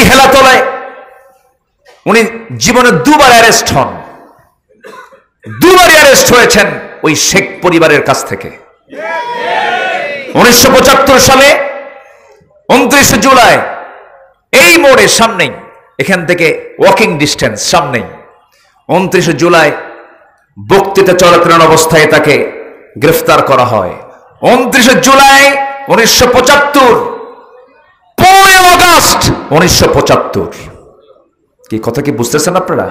এই হেলাতলায় উনি জীবনে দুবার অ্যারেস্ট হন, দুবারই অ্যারেস্ট হয়েছেন ওই শেখ পরিবারের কাছ থেকে। 1975 সালে 29 জুলাই এই মোড়ের সামনেই, এখান থেকে ওয়াকিং ডিস্টেন্স সামনেই, 29 জুলাই বক্তৃতা চলাকালীন অবস্থায় তাকে গ্রেফতার করা হয়। 29 জুলাই 1975, 15 আগস্ট 1975। কি কথা কি বুঝতেছেন আপনারা?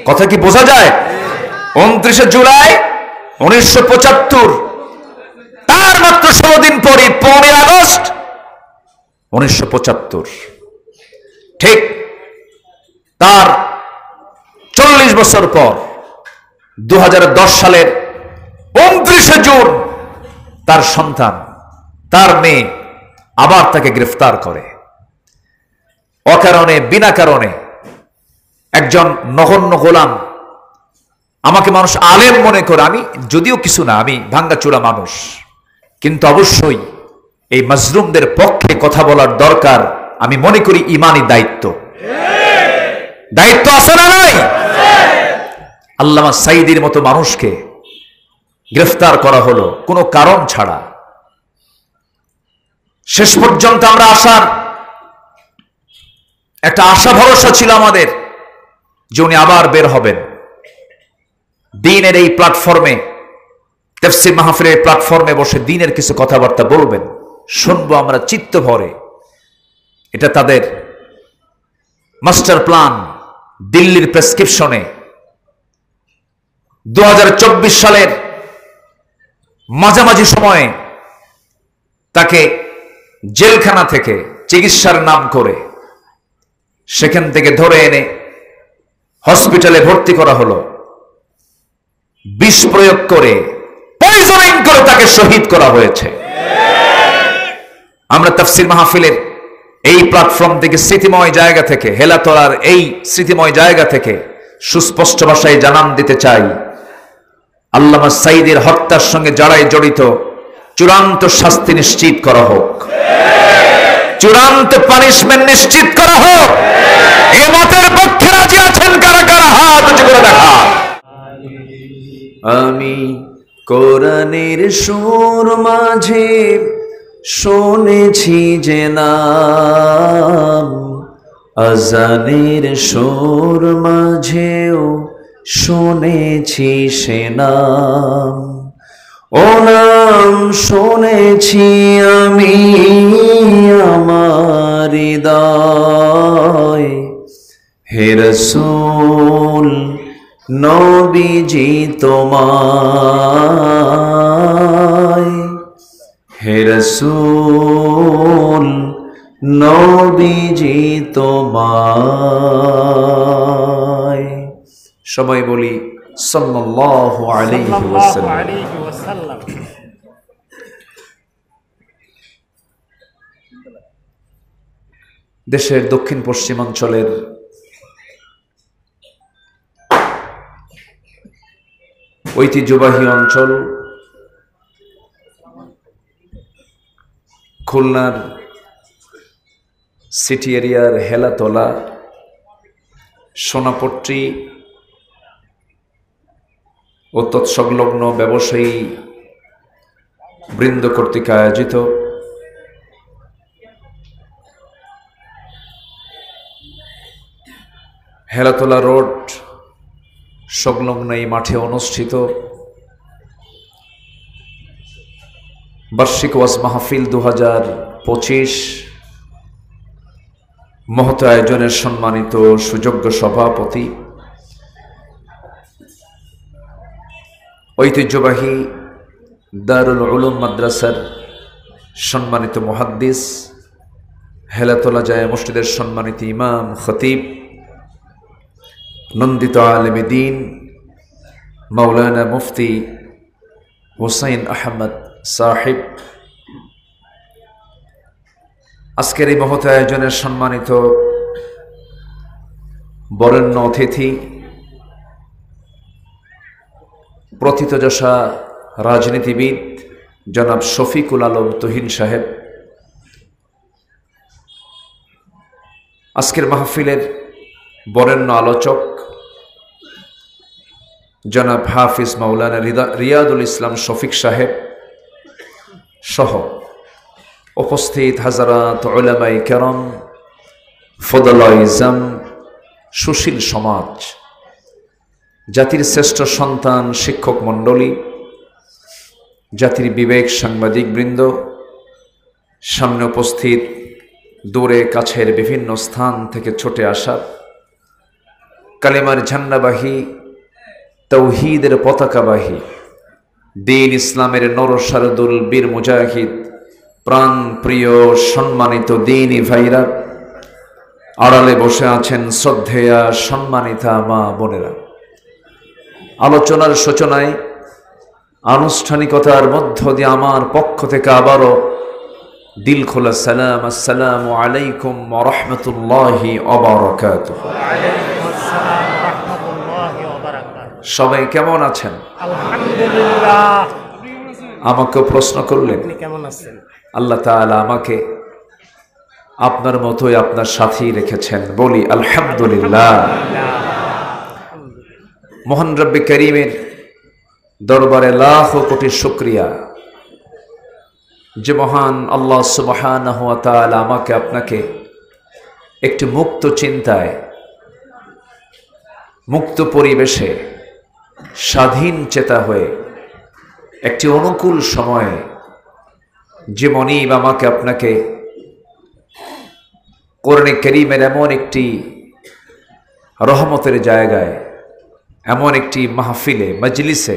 কথা কি বোঝা যায়? 29 জুলাই 1975, তার মাত্র 16 দিন পরে 15 আগস্ট 1975, ঠিক তার 40 বছর পর 2010 সালের 29 জুন তার সন্তান, তার মেয়ে আবার তাকে গ্রেফতার করে। অকারণে, বিনা কারণে একজন নগণ্য গোলাম, আমাকে মানুষ আলেম মনে করে, আমি যদিও কিছু না, আমি ভাঙ্গাচোরা মানুষ, কিন্তু অবশ্যই এই মাজলুমদের পক্ষে কথা বলার দরকার। আমি মনে করি ইমানি দায়িত্ব, দায়িত্ব আছে না নাই? আল্লামা সাঈদীর মতো মানুষকে গ্রেফতার করা হলো কোনো কারণ ছাড়া। শেষ পর্যন্ত আমরা আসার একটা আশা ভরসা ছিল আমাদের যে উনি আবার বের হবেন, দ্বীনের এই প্ল্যাটফর্মে, তাফসীর মাহফিলের প্ল্যাটফর্মে বসে দ্বীনের কিছু কথাবার্তা বলবেন, শুনবো আমরা চিত্ত ভরে। এটা তাদের মাস্টার প্ল্যান, দিল্লির প্রেসক্রিপশনে 2024 সালের মাঝামাঝি সময়ে তাকে জেলখানা থেকে চিকিৎসার নাম করে সেখান থেকে ধরে এনে হসপিটালে ভর্তি করা হলো, বিষ প্রয়োগ করে, পয়জনিং করে তাকে শহীদ করা হয়েছে। আমরা তাফসীর মাহফিলের এই প্ল্যাটফর্ম থেকে, স্মৃতিময় জায়গা থেকে, হেলাতলার এই স্মৃতিময় জায়গা থেকে সুস্পষ্ট ভাষায় জানান দিতে চাই, আল্লামা সাঈদীর হত্যার সঙ্গে যারাই জড়িত চূড়ান্ত শাস্তি নিশ্চিত করা হোক, চূড়ান্ত পানিশমেন্ট নিশ্চিত করা হোক। এই মতের পক্ষে রাজি আছেন কারা কারা? হাত উঁচু করে দেখা। আমি কোরআনের সুর মাঝে শুনেছি যে নাম, আজানের সুর মাঝেও শুনেছি সে নাম। ও নাম শুনেছি আমি আমার হৃদয়, হে রাসূল নবীজি তোমায়, হে রাসূল নবীজি তোমায়। সবাই বলি সাল্লাল্লাহু আলাইহি ওয়াসাল্লাম। দেশের দক্ষিণ পশ্চিমাঞ্চলের ঐতিহ্যবাহী অঞ্চল খুলনার সিটি এরিয়ার হেলাতলা, সোনাপট্টি ও তৎসংলগ্ন ব্যবসায়ী বৃন্দ কর্তৃক আয়োজিত হেলাতলা রোড সংলগ্ন এই মাঠে অনুষ্ঠিত বার্ষিক ওয়াজ মাহফিল 2025 মহৎ আয়োজনের সম্মানিত সুযোগ্য সভাপতি, ঐতিহ্যবাহী দারুল উলুম মাদ্রাসার সম্মানিত মুহাদ্দিস, হেলাতলা জায়ে মসজিদের সম্মানিত ইমাম খতিব, নন্দিত আলেম দ্বীন মাওলানা মুফতি হুসাইন আহমদ সাহেব, আজকের এই মহৎ আয়োজনের সম্মানিত বরেণ্য অতিথি, প্রথিতযশা রাজনীতিবিদ জনাব শফিকুল আলম তুহিন সাহেব, আজকের মাহফিলের বরেণ্য আলোচক জনাব হাফিজ মাওলানা রিয়াদুল ইসলাম শফিক সাহেব সহ উপস্থিত হাজারাত উলামায়ে কেরাম, ফদলায়ে ইজম, সুশীল সমাজ, জাতির শ্রেষ্ঠ সন্তান শিক্ষক মণ্ডলী, জাতির বিবেক সাংবাদিক বৃন্দ, সামনে উপস্থিত দূরে কাছের বিভিন্ন স্থান থেকে ছুটে আসা কালেমার ঝান্ডাবাহী, তৌহিদের পতাকাবাহী, দ্বীন ইসলামের নরসারদুল বীর মুজাহিদ, প্রাণ প্রিয় সম্মানিত দ্বীনী ভাইরা, আড়ালে বসে আছেন শ্রদ্ধেয়া সম্মানিতা মা বোনেরা, আলোচনার সূচনায় আনুষ্ঠানিকতার মধ্য দিয়ে আমার পক্ষ থেকে আবারও দিল খোলা সালাম, আসসালামু আলাইকুম ওয়া রাহমাতুল্লাহি ওয়া বারাকাতুহু। সবাই কেমন আছেন? আলহামদুলিল্লাহ। আমাকে প্রশ্ন করলেন, আপনি কেমন আছেন? আল্লাহ তাআলা আমাকে আপনার মতোই আপনার সাথেই রেখেছেন, বলি আলহামদুলিল্লাহ। মহান রব্বে করিমের দরবারে লাখো কোটি শুকরিয়া যে মহান আল্লাহ সুবহানাহু ওয়া তাআলা আমাকে আপনাকে একটি মুক্ত চিন্তায়, মুক্ত পরিবেশে, স্বাধীন চেতা হয়ে একটি অনুকূল সময়ে যে মনিব আমাকে আপনাকে কোরআনে কারীমের এমন একটি রহমতের জায়গায়, এমন একটি মাহফিলে, মজলিসে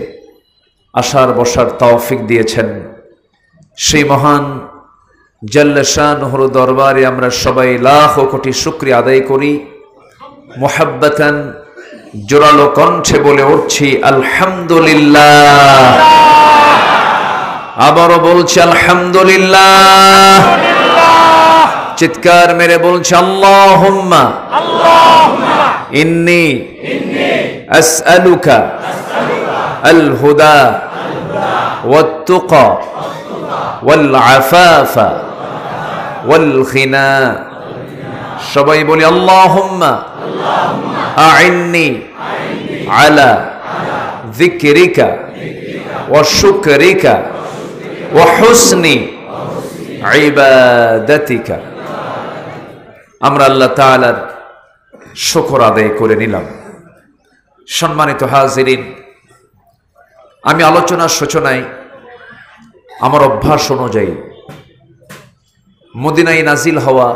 আসার বসার তৌফিক দিয়েছেন, সেই মহান জাল্লা শানুহুর দরবারে আমরা সবাই লাখো কোটি শুকরিয়া আদায় করি। মুহাব্বাতান জোরালো কণ্ঠে বলে উঠছি আলহামদুলিল্লাহ। আবারও বলছি আলহামদুলিল্লাহ। চিৎকার মেরে বলছি আল্লাহুম্মা ইন্নী আসআলুকা আল হুদা ওয়াত তুকা ওয়াল আফাফা ওয়াল গিনা। সবাই বলি আল্লাহুম্মা আইন্নি আলা যিকরিকা ওয়া শুকরিকা ওয়া হুসনি ইবাদাতিকা। আমরা আল্লাহ তাআলার শুকর আদায় করে নিলাম। সম্মানিত হাজিরিন, আমি আলোচনার সূচনায় আমার অভ্যাস অনুযায়ী মদিনায় নাজিল হওয়া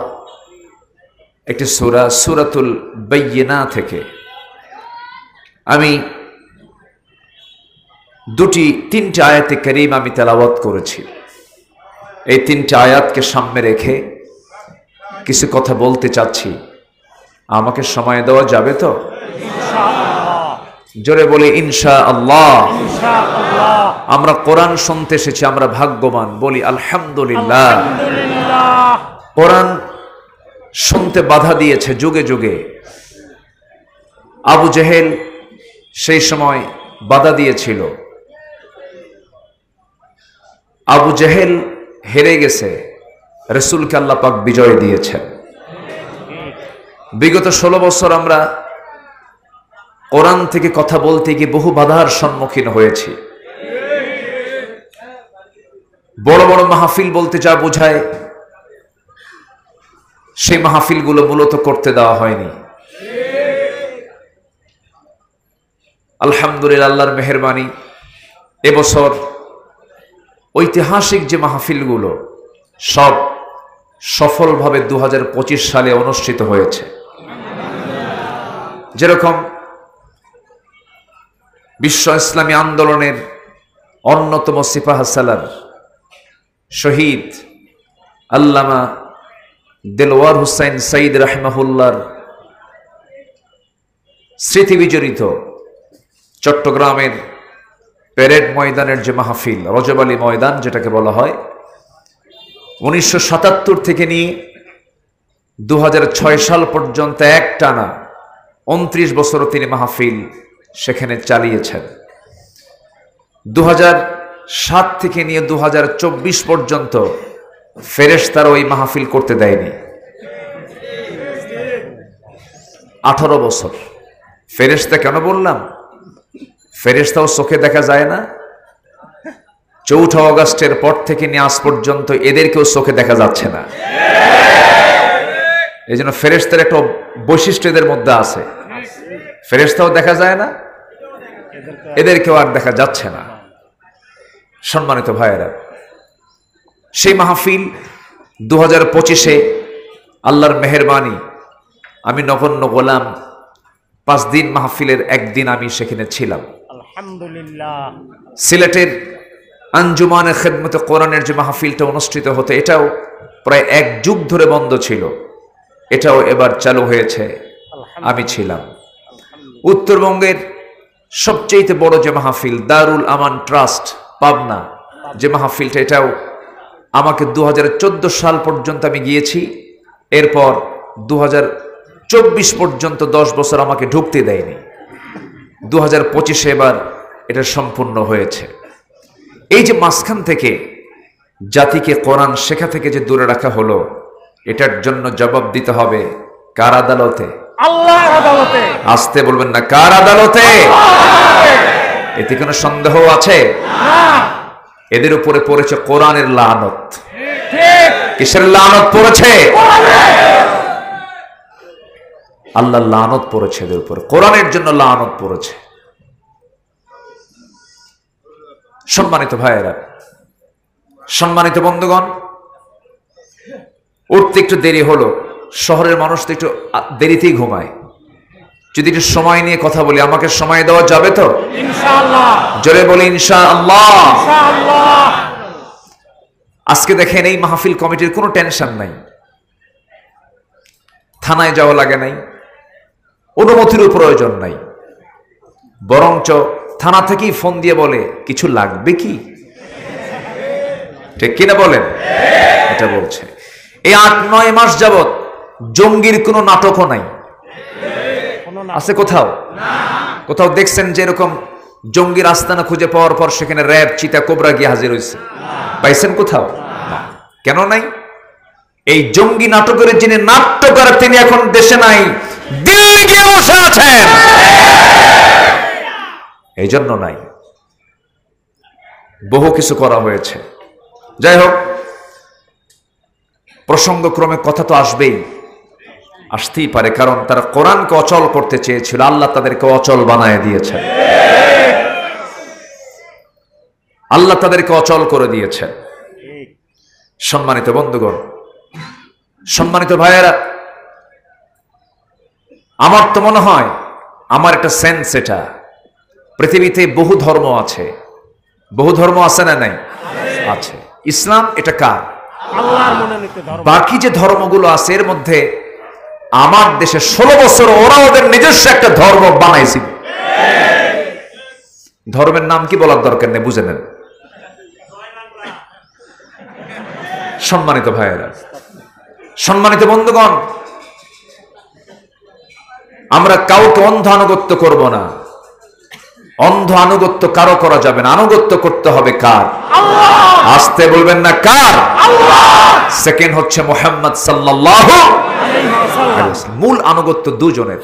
একটি সূরা, সূরাতুল বাইয়িনা থেকে আমি তিনটি আয়াতে কারীম আমি তেলাওয়াত করেছি। এই তিনটি আয়াতকে সামনে রেখে কিছু কথা বলতে চাচ্ছি। আমাকে সময় দেওয়া যাবে তো? জোরে বলি ইনশাআল্লাহ। আমরা কোরআন শুনতে এসেছি, আমরা ভাগ্যবান, বলি আলহামদুলিল্লাহ। কোরআন শুনতে বাধা দিয়েছে যুগে যুগে। আবু জেহেল সেই সময় বাধা দিয়েছিল। আবু জেহেল হেরে গেছে, রাসূলকে আল্লাহ পাক বিজয় দিয়েছেন। বিগত 16 বছর আমরা কোরআন থেকে কথা বলতে গিয়ে বহু বাধার সম্মুখীন হয়েছি। বড় বড় মাহফিল বলতে যা বোঝায়, সেই মাহফিলগুলো মূলত করতে দেওয়া হয়নি। আলহামদুলিল্লাহ, আল্লাহর মেহেরবানি, এবছর ঐতিহাসিক যে মাহফিলগুলো সব সফলভাবে 2025 সালে অনুষ্ঠিত হয়েছে। যেরকম বিশ্ব ইসলামী আন্দোলনের অন্যতম সিপাহসালার শহীদ আল্লামা দেলওয়ার হুসাইন সাইদ রাহিমাহুল্লাহর স্মৃতি বিজড়িত চট্টগ্রামের প্যারেড ময়দানের যে মাহফিল, রজব আলী ময়দান যেটাকে বলা হয়, 1977 থেকে নিয়ে 2006 সাল পর্যন্ত একটানা 29 বছরও তিনি মাহফিল সেখানে চালিয়েছেন। 2007 থেকে নিয়ে 2024 পর্যন্ত ফেরেশতারা ওই মাহফিল করতে দেয়নি। 18 বছর। ফেরেশতা কেন বললাম? ফেরেশতাও চোখে দেখা যায় না, 4 অগস্টের পর থেকে নিয়ে আজ পর্যন্ত এদেরকেও চোখে দেখা যাচ্ছে না। এই জন্য ফেরেশতার একটা বৈশিষ্ট্য এদের মধ্যে আছে, ফেরেশতাও দেখা যায় না, এদেরকেও আর দেখা যাচ্ছে না। সম্মানিত ভাইয়েরা, সেই মাহফিল 2025-এ আল্লাহর মেহেরবানি, আমি নগণ্য গোলাম, 5 দিন মাহফিলের একদিন আমি সেখানে ছিলাম। আলহামদুলিল্লাহ। সিলেটের আঞ্জুমানে খেদমতে কোরআনের যে মাহফিলটা অনুষ্ঠিত হতো, এটাও প্রায় 1 যুগ ধরে বন্ধ ছিল, এটাও এবার চালু হয়েছে, আমি ছিলাম। উত্তরবঙ্গের সবচেয়ে বড় যে মাহফিল দারুল আমান ট্রাস্ট পাবনা, যে মাহফিলটা, এটাও আমাকে 2014 সাল পর্যন্ত আমি গিয়েছি, এরপর 2024 পর্যন্ত 10 বছর আমাকে ঢুকতে দেয়নি। 2025-এ এবার এটা সম্পূর্ণ হয়েছে। এই যে মাঝখান থেকে জাতিকে কোরআন শেখা থেকে যে দূরে রাখা হলো, এটার জন্য জবাব দিতে হবে কার আদালতে? আল্লাহর আদালতে। আসতে বলবেন না, কার আদালতে? এতে কোনো সন্দেহ আছে? এদের উপরে পড়েছে কোরআনের লানত। কিসের লানত পড়েছে? আল্লাহর লানত পড়েছে এদের উপরে, কোরআনের জন্য লানত পড়েছে। সম্মানিত ভাইয়েরা, সম্মানিত বন্ধুগণ, উঠতে একটু দেরি হলো। শহরের মানুষ তো একটু দেরিতেই ঘুমায়। যদি একটু সময় নিয়ে কথা বলি, আমাকে সময় দেওয়া যাবে তো? ইনশাআল্লাহ। জোরে বলি ইনশাআল্লাহ। ইনশাআল্লাহ। আজকে দেখেন, এই মাহফিল কমিটির কোনো টেনশন নাই, থানায় যাওয়া লাগে নাই, অনুমতিরও প্রয়োজন নাই, বরঞ্চ থানা থেকেই ফোন দিয়ে বলে কিছু লাগবে কি? ঠিক কিনা বলেন? এটা বলছে। এই 8-9 মাস যাবত জঙ্গির কোনো নাটকও নাই, আছে কোথাও? কোথাও দেখছেন যে এরকম জঙ্গির আস্তানা খুঁজে পাওয়ার পর সেখানে র্যাব, চিতা, কোবরা গিয়ে হাজির হয়েছে? পাইছেন কোথাও? কেন নাই? এই জঙ্গি নাটকের যিনি নাট্যকার, তিনি এখন দেশে নাই, দিল্লি গিয়ে বসে আছেন, এই জন্য নাই। বহু কিছু করা হয়েছে। যাই হোক, প্রসঙ্গক্রমে কথা তো আসবেই, আসতেই পারে, কারণ তারা কোরআনকে অচল করতে চেয়েছিল, আল্লাহ তাদেরকে অচল বানায় দিয়েছেন, আল্লাহ তাদেরকে অচল করে দিয়েছেন। সম্মানিত বন্ধুগণ, সম্মানিত ভাইয়েরা, আমার তো মনে হয়, আমার একটা সেন্স, এটা পৃথিবীতে বহু ধর্ম আছে। বহু ধর্ম আছে না নাই? আছে। ইসলাম এটা কার? আল্লাহর মনোনীত ধর্ম। বাকি যে ধর্মগুলো আছে, এর মধ্যে আমার দেশে 16 বছর ওরা ওদের নিজস্ব একটা ধর্ম বানাইছিল। ধর্মের নাম কি বলার দরকার নেই, বুঝে নেন। সম্মানিত ভাইয়েরা, সম্মানিত বন্ধুগণ, আমরা কাউকে অন্ধ আনুগত্য করব না। অন্ধ আনুগত্য কারো করা যাবে না, আনুগত্য করতে হবে কার? আসতে বলবেন না, কার? সেকেন্ড হচ্ছে মুহাম্মদ সাল্লাল্লাহু আলাইহি ওয়াসাল্লাম। মূল আনুগত্য দুজনের।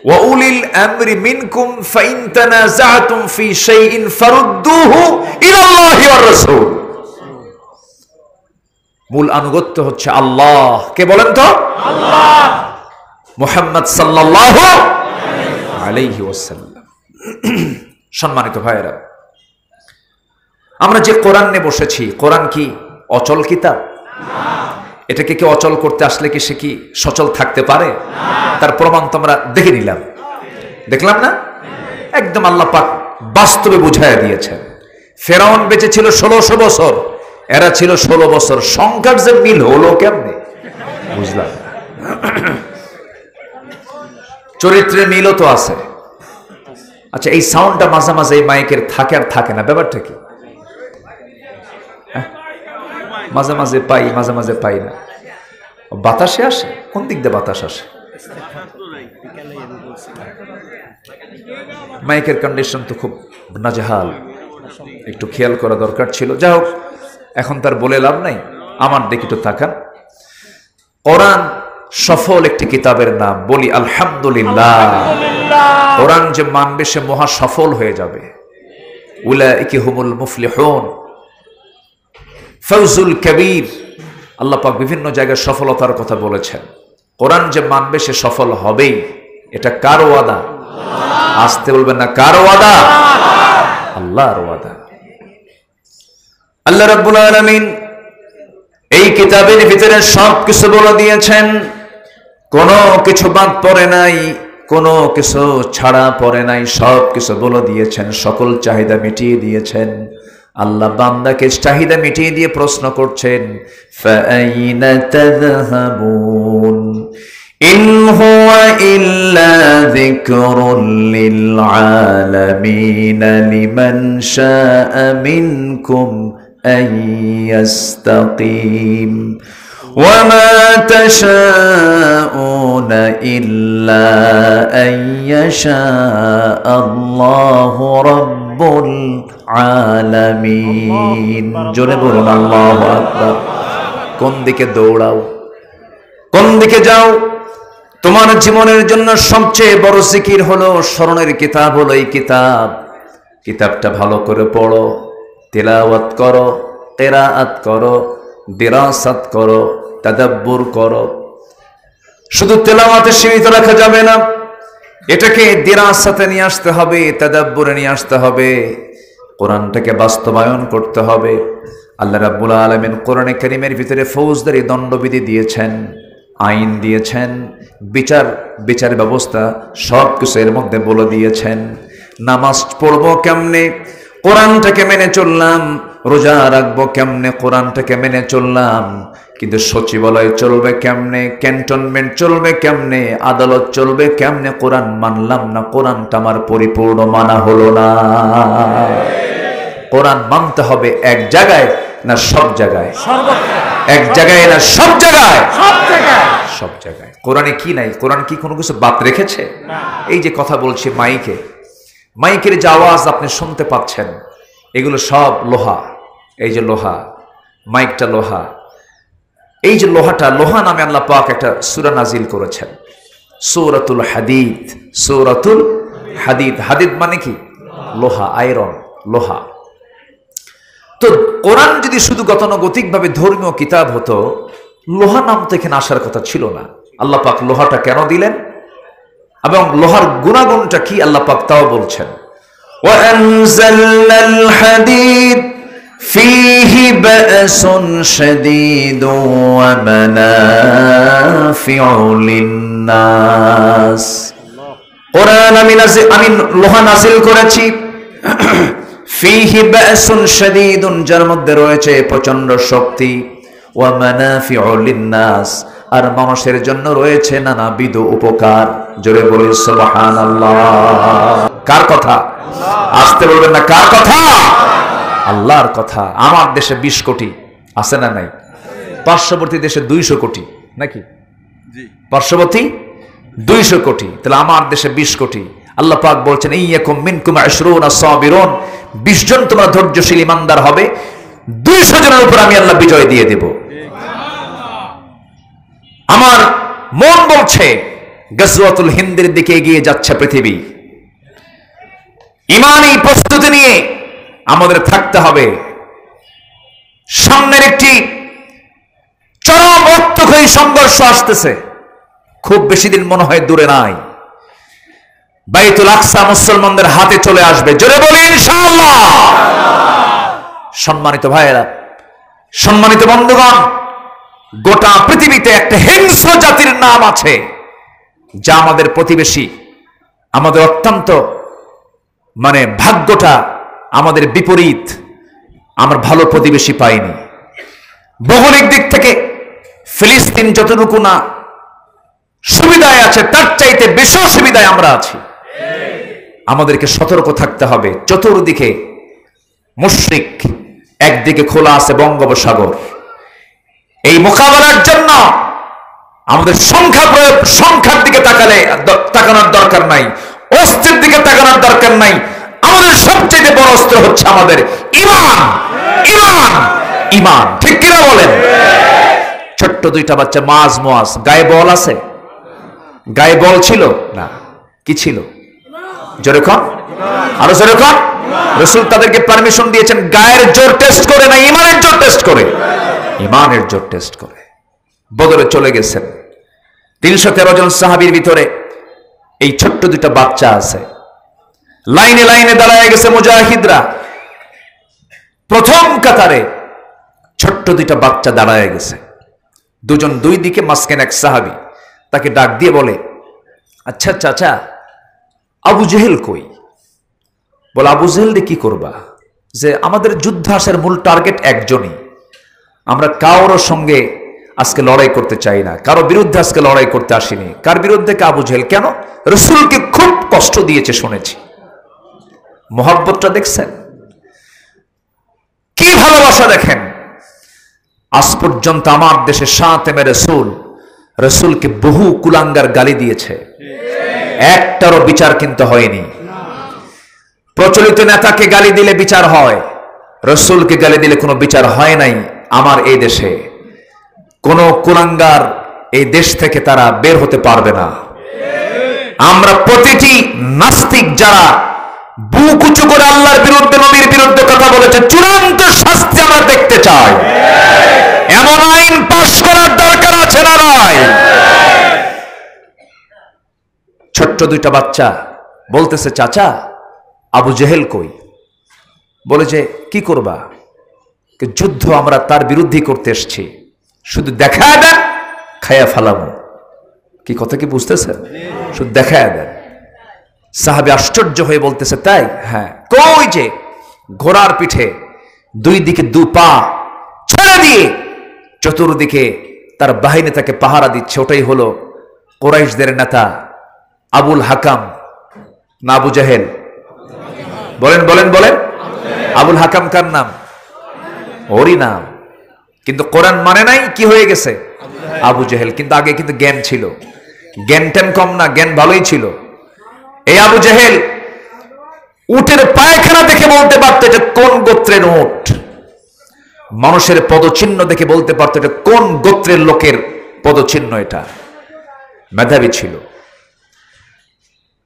ওয়া উলিল আমরি মিনকুম ফাইন তানাযাতুম ফি শাইইন ফারুদ্দুহু ইলাল্লাহি ওয়ার রাসূল। মূল আনুগত্য হচ্ছে আল্লাহ। কে বলেন তো? আল্লাহ। মুহাম্মদ সাল্লাল্লাহু আলাইহি ওয়াসাল্লাম। সম্মানিত ভাইয়েরা, আমরা যে কোরআন নিয়ে বসেছি, কোরআন কি অচল কিতাব? এটাকে কি অচল করতে আসলে কি সে কি সচল থাকতে পারে? তার প্রমাণ তো আমরা দেখে নিলাম, দেখলাম না? একদম আল্লাহ পাক বাস্তবে বুঝাইয়া দিয়েছেন। ফেরাউন বেঁচে ছিল 1600 বছর, এরা ছিল 16 বছর। সংখ্যার যে মিল হলো কেমনে, বুঝলাম। চরিত্রের মিলও তো আছে। আচ্ছা, এই সাউন্ডটা মাঝে মাঝে এই মাইকের থাকে আর থাকে না, ব্যাপারটা কি? মাঝে মাঝে পাই, মাঝে মাঝে পাই না। বাতাসে আসে? কোন দিক দিয়ে বাতাস আসে? মাইকের কন্ডিশন তো খুব নাজেহাল, একটু খেয়াল করা দরকার ছিল। যাই হোক, এখন তার বলে লাভ নাই, আমার দিকে একটু তাকান। কোরআন সফল একটি কিতাবের নাম। বলি আলহামদুলিল্লাহ। কোরআন যে মানবে সে মহা সফল হয়ে যাবে। উলাইকা হুমুল মুফলিহুন, ফৌজুল কবির। আল্লাহ পাক বিভিন্ন জায়গায় সফলতার কথা বলেছেন। কোরআন যে মানবে সে সফল হবেই। এটা কার ওয়াদা? আসতে বলবেন না, কার ওয়াদা? আল্লাহর ওয়াদা। আল্লাহ রাব্বুল আলামিন এই কিতাবের ভিতরে সবকিছু বলে দিয়েছেন, কোনো কিছু বাদ পড়ে নাই, কোনো কিছু ছাড়া পড়ে নাই, সবকিছু বলে দিয়েছেন, সকল চাহিদা মিটিয়ে দিয়েছেন। আল্লাহ বান্দাকে চাহিদা মিটিয়ে দিয়ে প্রশ্ন করছেন, ফাআইনা তাযহাবুন ইন হুয়া ইল্লা যিকরুল লিল আলামিন লিমান শাআ মিনকুম আন ইয়াস্তাকিম ওয়া মা তাশাউনা ইল্লা আন ইয়াশা আল্লাহু রাব্বুল আলামিন। জোরে বলুন আল্লাহু আকবার। কোন দিকে দৌড়াও, কোন দিকে যাও? তোমার জীবনের জন্য সবচেয়ে বড় জিকির হলো, স্মরণের কিতাব হলো এই কিতাব। কিতাবটা ভালো করে পড়ো, তিলাওয়াত করো, কিরাআত করো, দিরাসাত করো, তাদাব্বুর করো। শুধু তেলাওয়াতে সীমিত রাখা যাবে না, এটাকে দিরাসাতে নিয়ে আসতে হবে, তাদাব্বুরে নিয়ে আসতে হবে, কোরআনটাকে বাস্তবায়ন করতে হবে। আল্লাহ রাব্বুল আলামিন কোরআনে কারীমের ভিতরে ফৌজদারি দণ্ডবিধি দিয়েছেন, আইন দিয়েছেন, বিচার ব্যবস্থা সবকিছু এর মধ্যে বলে দিয়েছেন। নামাজ পড়বো কেমনে? কোরআনটাকে মেনে চললাম। রোজা রাখবো কেমনে? কোরআনটাকে মেনে চললাম। কিন্তু সচিবালয় চলবে কেমনে? ক্যান্টনমেন্ট চলবে কেমনে? আদালত চলবে কেমনে? কোরআন মানলাম না, কোরআনটা আমার পরিপূর্ণ মানা হলো না। কোরআন মানতে হবে এক জায়গায় না সব জায়গায়? এক জায়গায় না সব জায়গায়? সব জায়গায়। কোরআনে কি নাই? কোরআন কি কোনো কিছু বাদ রেখেছে? এই যে কথা বলছি মাইকের যে আওয়াজ আপনি শুনতে পাচ্ছেন, এগুলো সব লোহা। এই যে লোহা, মাইকটা লোহা। এই যে লোহাটা, লোহা নামে আল্লাহ পাক একটা সূরা নাজিল করেছেন, সূরাতুল হাদিদ। সূরাতুল হাদিদ, হাদিদ মানে কি? লোহা, আয়রন, লোহা। তো কোরআন যদি শুধু গতানুগতিক ভাবে ধর্মীয় কিতাব হতো, লোহা নাম তো এখানে আসার কথা ছিল না। আল্লাহ পাক লোহাটা কেন দিলেন এবং লোহার গুণাগুণটা কি আল্লাহ পাক তাও বলছেন। وَأَنزَلْنَا الْحَدِيدَ فِيهِ بَأْسٌ شَدِيدٌ وَمَنَافِعُ لِلنَّاسِ। কোরআন আমি লোহা নাজিল করেছি, ফিহি বাসুন শাদীদুন, যার মধ্যে রয়েছে প্রচন্ড শক্তি, ওয়া মানাফিউ লিন্নাস, আর মানুষের জন্য রয়েছে নানাবিধ উপকার। জোরে বলি সুবহানাল্লাহ। কার কথা? আসতে বলবেন না, কার কথা? আল্লাহর কথা। আমার দেশে 20 কোটি আছে না নাই? পার্শ্ববর্তী দেশে 200 কোটি নাকি? পার্শ্ববর্তী 200 কোটি, তাহলে আমার দেশে 20 কোটি। আল্লাহ পাক বলছেন, ইয়াকুম মিনকুম 20 সাবিরুন, 20 জন তোমরা ধৈর্যশীল ইমানদার হবে, 200 জনের উপর আমি আল্লাহ বিজয় দিয়ে দেব। আমার মন বলছে গজওয়াতুল হিন্দের দিকে এগিয়ে যাচ্ছে পৃথিবী। ঈমানী প্রস্তুতি নিয়ে আমাদের থাকতে হবে। সামনের একটি চরম রক্তক্ষয়ী সংঘর্ষ আসতেছে, খুব বেশি দিন মনে হয় দূরে নাই। বাইতুল আকসা মুসলমানদের হাতে চলে আসবে। জোরে বলি ইনশাআল্লাহ। সম্মানিত ভাইয়েরা, সম্মানিত বন্ধুগণ, গোটা পৃথিবীতে একটা হিংস্র জাতির নাম আছে যা আমাদের প্রতিবেশী। আমাদের অত্যন্ত ভাগ্যটা আমাদের বিপরীত, আমরা ভালো প্রতিবেশী পাইনি। ভৌগোলিক দিক থেকে ফিলিস্তিন যতটুকু না সুবিধায় আছে, তার চাইতে বেশি সুবিধায় আমরা আছি। আমাদেরকে সতর্ক থাকতে হবে। চতুর্দিকে মুশরিক, একদিকে খোলা আছে বঙ্গোপসাগর। এই মোকাবেলার জন্য আমাদের সংখ্যার দিকে তাকানোর দরকার নাই, অস্ত্রের দিকে তাকানোর দরকার নাই। আমাদের সবচেয়ে বড় অস্ত্র হচ্ছে আমাদের ঈমান। ঈমান, ঈমান, ঠিক কিনা বলেন? ছোট্ট দুইটা বাচ্চা মাজ মোয়াজ। গায়ে বল আছে? গায়ে বল ছিল না, কি ছিল? জোরে কর, আরো জোরে কর। রাসূল তাদেরকে পারমিশন দিয়েছেন গায়ের জোর টেস্ট করে না, ইমানের জোর টেস্ট করে। ইমানের জোর টেস্ট করে বদরে চলে গেছেন। 313 জন সাহাবীর ভিতরে এই ছোট্ট দুইটা বাচ্চা আছে। লাইনে লাইনে দাঁড়ায় গেছে মুজাহিদরা, প্রথম কাতারে ছোট্ট দুইটা বাচ্চা দাঁড়ায় গেছে। দুজন দুই দিকে, মাঝখানে এক সাহাবী। তাকে ডাক দিয়ে বলে, আচ্ছা চাচা, আবু জেহেল কই? বলে, আবু জেহেল দিয়ে কি করবা? যে আমাদের যুদ্ধ আসার মূল টার্গেট একজনই, আমরা কারোর সঙ্গে আজকে লড়াই করতে চাই না, কারো বিরুদ্ধে আজকে লড়াই করতে আসিনি। কার বিরুদ্ধে? আবু জেহেল। কেন? রাসূলকে খুব কষ্ট দিয়েছে শুনেছি। মোহাব্বতটা দেখছেন, কি ভালোবাসা দেখেন। আজ পর্যন্ত আমার দেশে শাতেমে রাসূলকে বহু কুলাঙ্গার গালি দিয়েছে, একটারও বিচার কিন্তু হয়নি। প্রচলিত নেতাকে গালি দিলে বিচার হয়, রাসূলকে গালি দিলে কোনো বিচার হয় নাই। আমার এই দেশে কোন কুলাঙ্গার এই দেশ থেকে তারা বের হতে পারবে না। আমরা প্রতিটি নাস্তিক যারা বুক উঁচু করে আল্লাহর বিরুদ্ধে, নবীর বিরুদ্ধে কথা বলেছে, চূড়ান্ত শাস্তি আমরা দেখতে চাই। এমন আইন পাশ করার দরকার আছে না নাই? ছোট্ট দুইটা বাচ্চা বলতেছে, চাচা আবু জেহেল কই? বলে যে কি করবা? যুদ্ধ আমরা তার বিরুদ্ধে করতে এসেছি, শুধু দেখা দেন, খায়া ফালামো। কি কথা কি বুঝতেছেন? শুধু দেখা দেন। সাহাবী আশ্চর্য হয়ে বলতেছে, তাই? হ্যাঁ। কই যে ঘোড়ার পিঠে দুই দিকে দু পা ছেড়ে দিয়ে চতুর্দিকে তার বাহিনী তাকে পাহারা দিচ্ছে, ওটাই হলো কুরাইশদের নেতা আবুল হাকাম না আবু জেহেল? বলেন বলেন বলেন। আবুল হাকাম কার নাম? ওরই নাম, কিন্তু কোরআন মানে নাই, কি হয়ে গেছে? আবু জেহেল। কিন্তু আগে কিন্তু জ্ঞান ছিল, জ্ঞান টেন কম না, জ্ঞান ভালোই ছিল। এই আবু জেহেল উটের পায়খানা দেখে বলতে পারতো এটা কোন গোত্রের উট, মানুষের পদচিহ্ন দেখে বলতে পারতো এটা কোন গোত্রের লোকের পদচিহ্ন। এটা মেধাবী ছিল।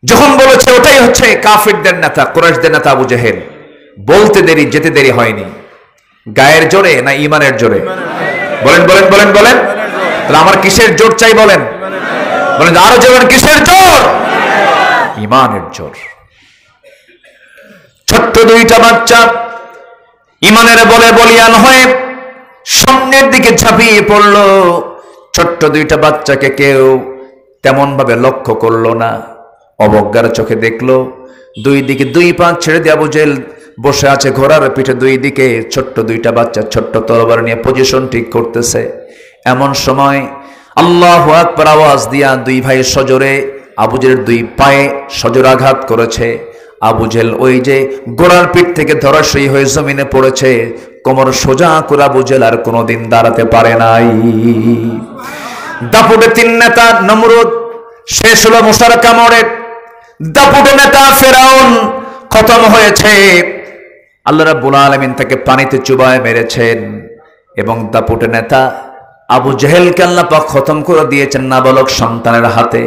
যখন বলেছে ওটাই হচ্ছে কাফিরদের নেতা, কুরাইশদের নেতা আবু জেহেল, বলতে দেরি, যেতে দেরি হয়নি। গায়ের জোরে না ইমানের জোরে? বলেন বলেন বলেন বলেন। তাহলে আমার কিসের জোর চাই? বলেন বলেন, আরো জোর। কিসের জোর? ইমানের জোর। ছোট্ট দুইটা বাচ্চা ইমানের বলে বলিয়ান হয়ে সামনের দিকে ঝাঁপিয়ে পড়ল। ছোট্ট দুইটা বাচ্চাকে কেউ তেমন ভাবে লক্ষ্য করলো না, অবজ্ঞার চোখে দেখলো। দুই দিকে দুই পা ছেড়ে দিয়ে আবু জেহেল বসে আছে ঘোড়ার পিঠে, দুই দিকে ছোট্ট দুইটা বাচ্চা ছোট্ট তরবারি নিয়ে পজিশন ঠিক করতেছে। এমন সময় আল্লাহু আকবার আওয়াজ দিয়া দুই ভাই সজোরে আবু জেহেলের দুই পায়ে সজোর আঘাত করেছে। আবু জেহেল ওই যে ঘোড়ার পিঠ থেকে ধরাশয়ী হয়ে জমিনে পড়েছে। কোমর সোজা করে আবু জেহেল আর কোনোদিন দাঁড়াতে পারে নাই। দাপুটে তিন নেতা নমরুদ শেষ হলো মশার কামড়ে। দাপুটে নেতা ফেরাউন খতম হয়েছে। আল্লাহ রাব্বুল আলামিন তাকে পানিতে চুবায় মেরেছেন। এবং দাপুটে নেতা আবু জেহেলকে আল্লাহ পাক খতম করে দিয়েছেন নাবালক সন্তানের হাতে।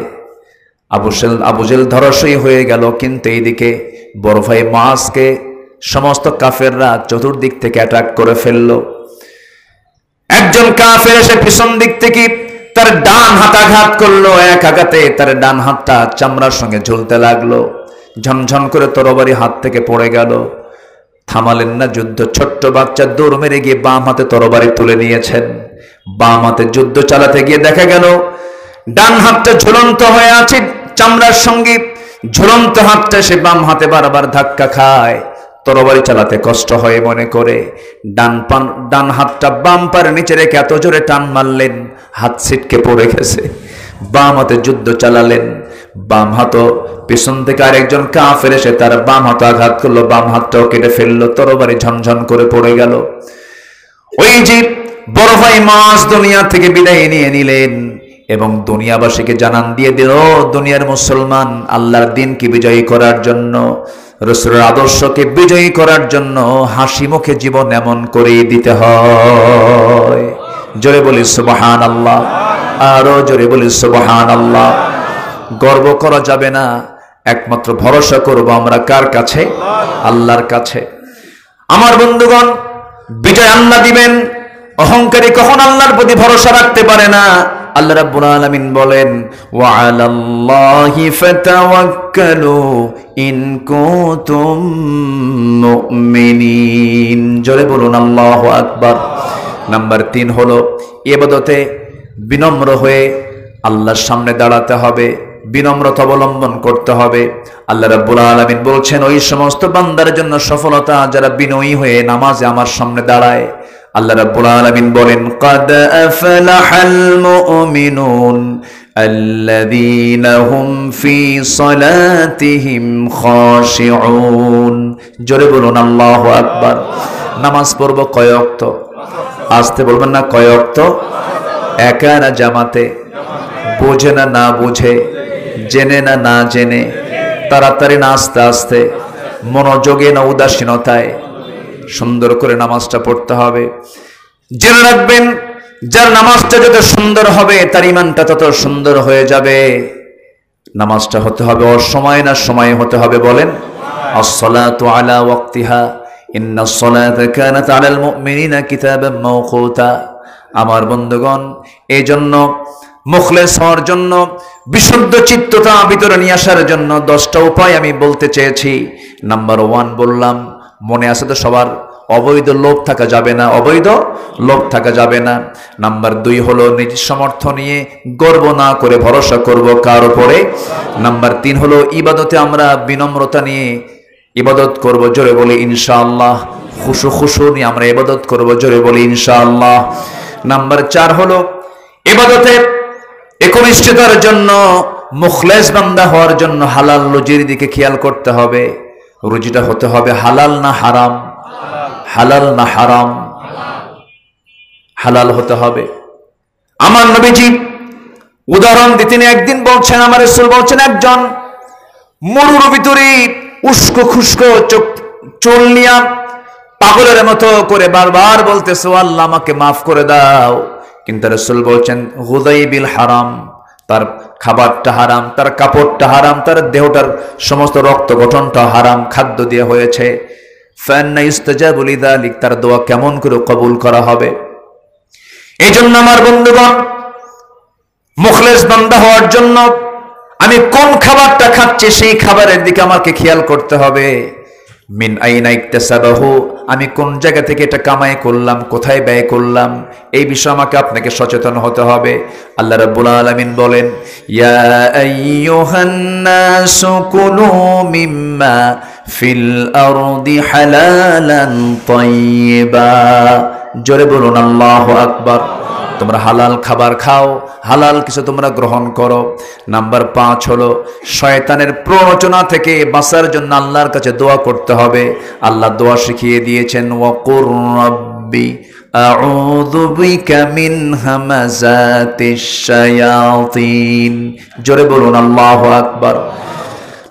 আবু জেহেল ধরাশয়ী হয়ে গেল। কিন্তু এইদিকে বড় ভাই মুআজকে সমস্ত কাফেররা চতুর্দিক থেকে অ্যাটাক করে ফেলল। একজন কাফের এসে পিছন দিক থেকে তার ডান হাত আঘাত করলো। এক আঘাতে তার ডান হাতটা চামড়ার সঙ্গে ঝুলতে লাগলো। ঝনঝন করে তরবারি হাত থেকে পড়ে গেল। থামালেন না যুদ্ধ। ছোট্ট বাচ্চা দৌড় মেরে গিয়ে বাম হাতে তরবারি তুলে নিয়েছেন। বাম হাতে যুদ্ধ চালাতে গিয়ে দেখা গেল ডান হাতটা ঝুলন্ত হয়ে আছে চামড়ার সঙ্গে। ঝুলন্ত হাতটা সে বাম হাতে বারবার ধাক্কা খায়। তরবারি চালাতে কষ্ট হয় মনে করে ডান হাতটা বাম পায়ের নিচে রেখে এত জোরে টান মারলেন, হাত ছিটকে পড়ে গেছে। বাম হাতে যুদ্ধ চালালেন। বাম হাত পিছন থেকে আরেকজন কাফের এসে তার বাম হাত আঘাত করলো, বাম হাতটাও কেটে ফেললো। তরবারি ঝনঝন করে পড়ে গেল। ওই যে বড় ভাই মুআজ দুনিয়া থেকে বিদায় নিয়ে নিলেন এবং দুনিয়াবাসীকে জানান দিয়ে দিল, দুনিয়ার মুসলমান আল্লাহর দিনকে বিজয়ী করার জন্য, রাসূলের আদর্শকে বিজয়ী করার জন্য হাসি মুখে জীবন এমন করেই দিতে হয়। জোরে বলি সুবহানাল্লাহ, আরো জোরে বলি সুবহানাল্লাহ। গর্ব করা যাবে না, একমাত্র ভরসা করব আমরা কার কাছে? আল্লাহর কাছে। আমার বন্ধুগণ, বিজয় আল্লাহ দিবেন। অহংকারী কখন আল্লাহর প্রতি ভরসা রাখতে পারে না। আল্লাহ রাব্বুল আলামিন বলেন, ওয়া আলাল্লাহি ফাতাওয়াক্কালু ইন কুনতুম মুমিনিন। জোরে বলুন আল্লাহু আকবার। নাম্বার 3 হলো ইবাদতে বিনম্র হয়ে আল্লাহর সামনে দাঁড়াতে হবে, বিনম্রতা অবলম্বন করতে হবে। আল্লাহ রাব্বুল আলামিন বলছেন, ওই সমস্ত বান্দার জন্য সফলতা যারা বিনয়ী হয়ে নামাজে আমার সামনে দাঁড়ায়। আল্লাহ রাব্বুল আলামিন বলেন, ক্বাদ আফলাহাল মুমিনুন আল্লাযীনা হুম ফি সালাতিহিম খাশিউন। জোরে বলুন আল্লাহু আকবার। নামাজ পড়ব কয় ওয়াক্ত? আসতে বলবেন না, কয় ওয়াক্ত? একা না জামাতে? বোঝে না না বুঝে? জেনে না না জেনে? তাড়াতাড়ি না আস্তে আস্তে? মনোযোগে না উদাসীনতায়? সুন্দর করে নামাজটা পড়তে হবে। জেনে রাখবেন, যার নামাজটা যত সুন্দর হবে তার ঈমানটা তত সুন্দর হয়ে যাবে। নামাজটা হতে হবে অসময়ে না সময়ে হতে হবে? বলেন, আস-সালাতু আলা ওয়াক্তিহা ইন্নাস সালাতা কানাত আলাল মুমিনিনা কিতাবাম মাওকুতা। আমার বন্ধুগণ, এই জন্য মুখলেস হওয়ার জন্য, বিশুদ্ধ চিত্ততা ভিতরে নিয়ে আসার জন্য 10টা উপায় আমি বলতে চেয়েছি। নাম্বার 1 বললাম, মনে আছে তো সবার? অবৈধ লোভ থাকা যাবে না, অবৈধ লোভ থাকা যাবে না। নাম্বার 2 হলো নিজের সামর্থ্য নিয়ে গর্ব না করে ভরসা করব কার উপরে? নাম্বার 3 হলো ইবাদতে আমরা বিনম্রতা নিয়ে ইবাদত করব, জোরে বলি ইনশাআল্লাহ। খুশু নিয়ে আমরা ইবাদত করব, জোরে বলি ইনশাআল্লাহ। নাম্বার 4 হলো ইবাদতে একনিষ্ঠতার জন্য, মুখলেস বান্দা হওয়ার জন্য হালাল রুজির দিকে খেয়াল করতে হবে। রুজিটা হতে হবে হালাল না হারাম? হালাল না হারাম? হালাল হতে হবে। আমার নবীজি উদাহরণ দিয়ে তিনি একদিন বলছেন, আমার রাসূল বলছেন, একজন মরুর ভিতরে উস্কো খুস্কো চুল নিয়া পাগলের মতো করে বারবার বলতেছে, আল্লাহ আমাকে মাফ করে দাও। কিন্তু রাসূল বলছেন, হুদাইবিল হারাম, তার খাবারটা হারাম, তার কাপড়টা হারাম, তার দেহটার সমস্ত রক্ত গঠনটা হারাম, খাদ্য দিয়ে হয়েছে। ফান্না ইস্তাজাবু লিযালিক, তার দোয়া কেমন করে কবুল করা হবে? এই জন্য আমার বন্ধুগণ, মুখলেস বান্দা হওয়ার জন্য আমি কোন খাবারটা খাচ্ছি সেই খাবারের দিকে আমাকে খেয়াল করতে হবে। মিন আইনা ইকতাসাবাহু, আমি কোন জায়গা থেকে এটা কামাই করলাম, কোথায় ব্যয় করলাম, এই বিষয়ে আমাকে আপনাকে সচেতন হতে হবে। আল্লাহ রাব্বুল আলামিন বলেন, ইয়া আইয়ুহান নাসু কুলু মিম্মা ফিল আরদি হালালান তাইয়্যিবা। জোরে বলুন আল্লাহু আকবার। তোমরা হালাল খাবার খাও, হালাল কিছু তোমরা গ্রহণ করো। নাম্বার 5 হলো শয়তানের প্ররোচনা থেকে বাঁচার জন্য আল্লাহর কাছে দোয়া করতে হবে। আল্লাহ দোয়া শিখিয়ে দিয়েছেন, ওয়াকুর রাব্বি আউযু বিকা মিন হামাযাতিশ শায়াতিন। জোরে বলুন আল্লাহু আকবার।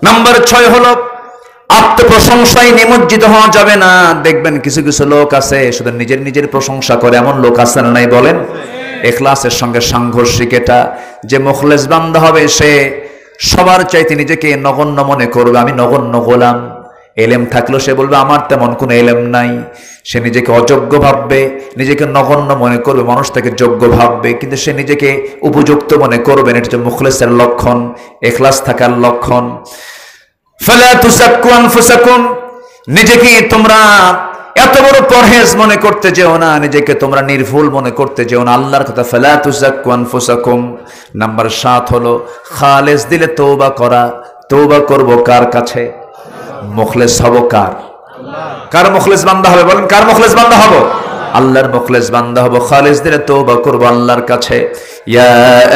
নাম্বার 6 হলো আত্মপ্রশংসায় নিমজ্জিত হওয়া যাবে না। দেখবেন কিছু কিছু লোক আছে শুধু নিজের প্রশংসা করে, এমন লোক আছে না নাই? বলেন। ইখলাসের সঙ্গে সাংঘর্ষিক এটা। যে মুখলেস বান্দা হবে সে সবার চাইতে নিজেকে নগণ্য মনে করবে, আমি নগণ্য গোলাম। এলেম থাকলেও সে বলবে আমার তেমন কোনো এলেম নাই। সে নিজেকে অযোগ্য ভাববে, নিজেকে নগণ্য মনে করবে, মানুষ তাকে যোগ্য ভাববে, কিন্তু সে নিজেকে উপযুক্ত মনে করবে। এটা হচ্ছে মুখলেসের লক্ষণ, ইখলাস থাকার লক্ষণ। ফালা তুযাক্কু আনফুসাকুম, নিজেকে তোমরা এত বড় পরহেজ মনে করতে যেও না, নিজেকে তোমরা নির্ভুল মনে করতে যেও না। আল্লাহর কথা, ফালা তুযাক্কু আনফুসাকুম। নাম্বার 7 হলো খালেস দিলে তওবা করা। তওবা করব কার কাছে? মুখলেস হব কার? কার মুখলেস বান্দা হবে? বলেন, কার মুখলেস বান্দা হব? আল্লাহর মুখলেস বান্দা হব। খালেস দিলে তওবা করব আল্লাহর কাছে। ইয়া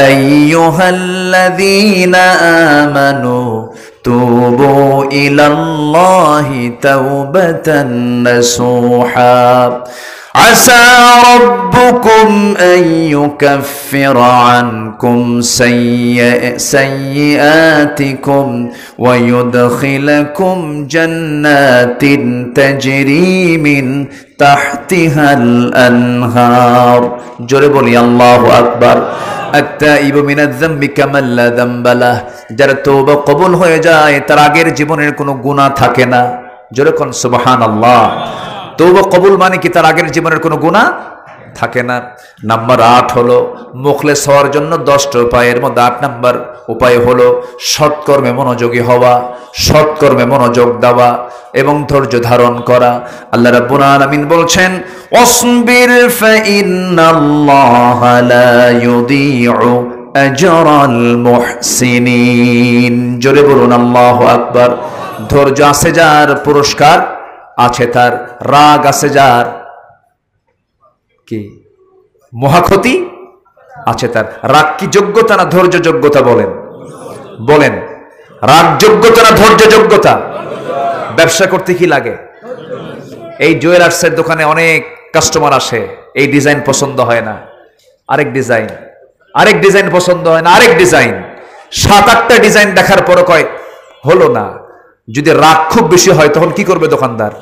আইয়ুহাল্লাযীনা আমানু তুবু ইলাল্লাহি তাওবাতান নাসুহা। عسى ربكم أن يكفر عنكم سيئاتكم ويدخلكم جنات تجري من تحتها الأنهار জোরে বলি আল্লাহু আকবার التائب من الذنب كمن لا ذنب له যার তওবা কবুল হয়ে যায় তার আগের জীবনের কোনো গুনাহ থাকে না জোরে কোন সুবহানাল্লাহ তওবা কবুল মানে কি তার আগের জীবনের কোনো গুনাহ থাকে না নাম্বার 8 হলো মুখলেস হওয়ার জন্য 10টা উপায়ের মধ্যে 8 নাম্বার উপায় হলো সৎকর্মে মনোযোগী হওয়া সৎকর্মে মনোযোগ দেওয়া এবং ধৈর্য ধারণ করা আল্লাহ রাব্বুল আলামিন বলছেন ওয়াসবির ফাইন্নাল্লাহা লা ইউদিউ আজরাল মুহসিনিন জোরে বলুন আল্লাহু আকবার ধৈর্য আছে যার পুরস্কার আছে তার রাগ আছে যার কি মহাক্ষতি আছে তার রাগ কি যোগ্যতা না ধৈর্য যোগ্যতা বলেন বলেন রাগ যোগ্যতা না ধৈর্য যোগ্যতা ব্যবসা করতে কি লাগে এই জুয়েলার্সের দোকানে অনেক কাস্টমার আসে এই ডিজাইন পছন্দ হয় না আরেক ডিজাইন পছন্দ হয় না আরেক ডিজাইন 7-8টা ডিজাইন দেখার পর কয় হলো না যদি রাগ খুব বেশি হয় তখন কি করবে দোকানদার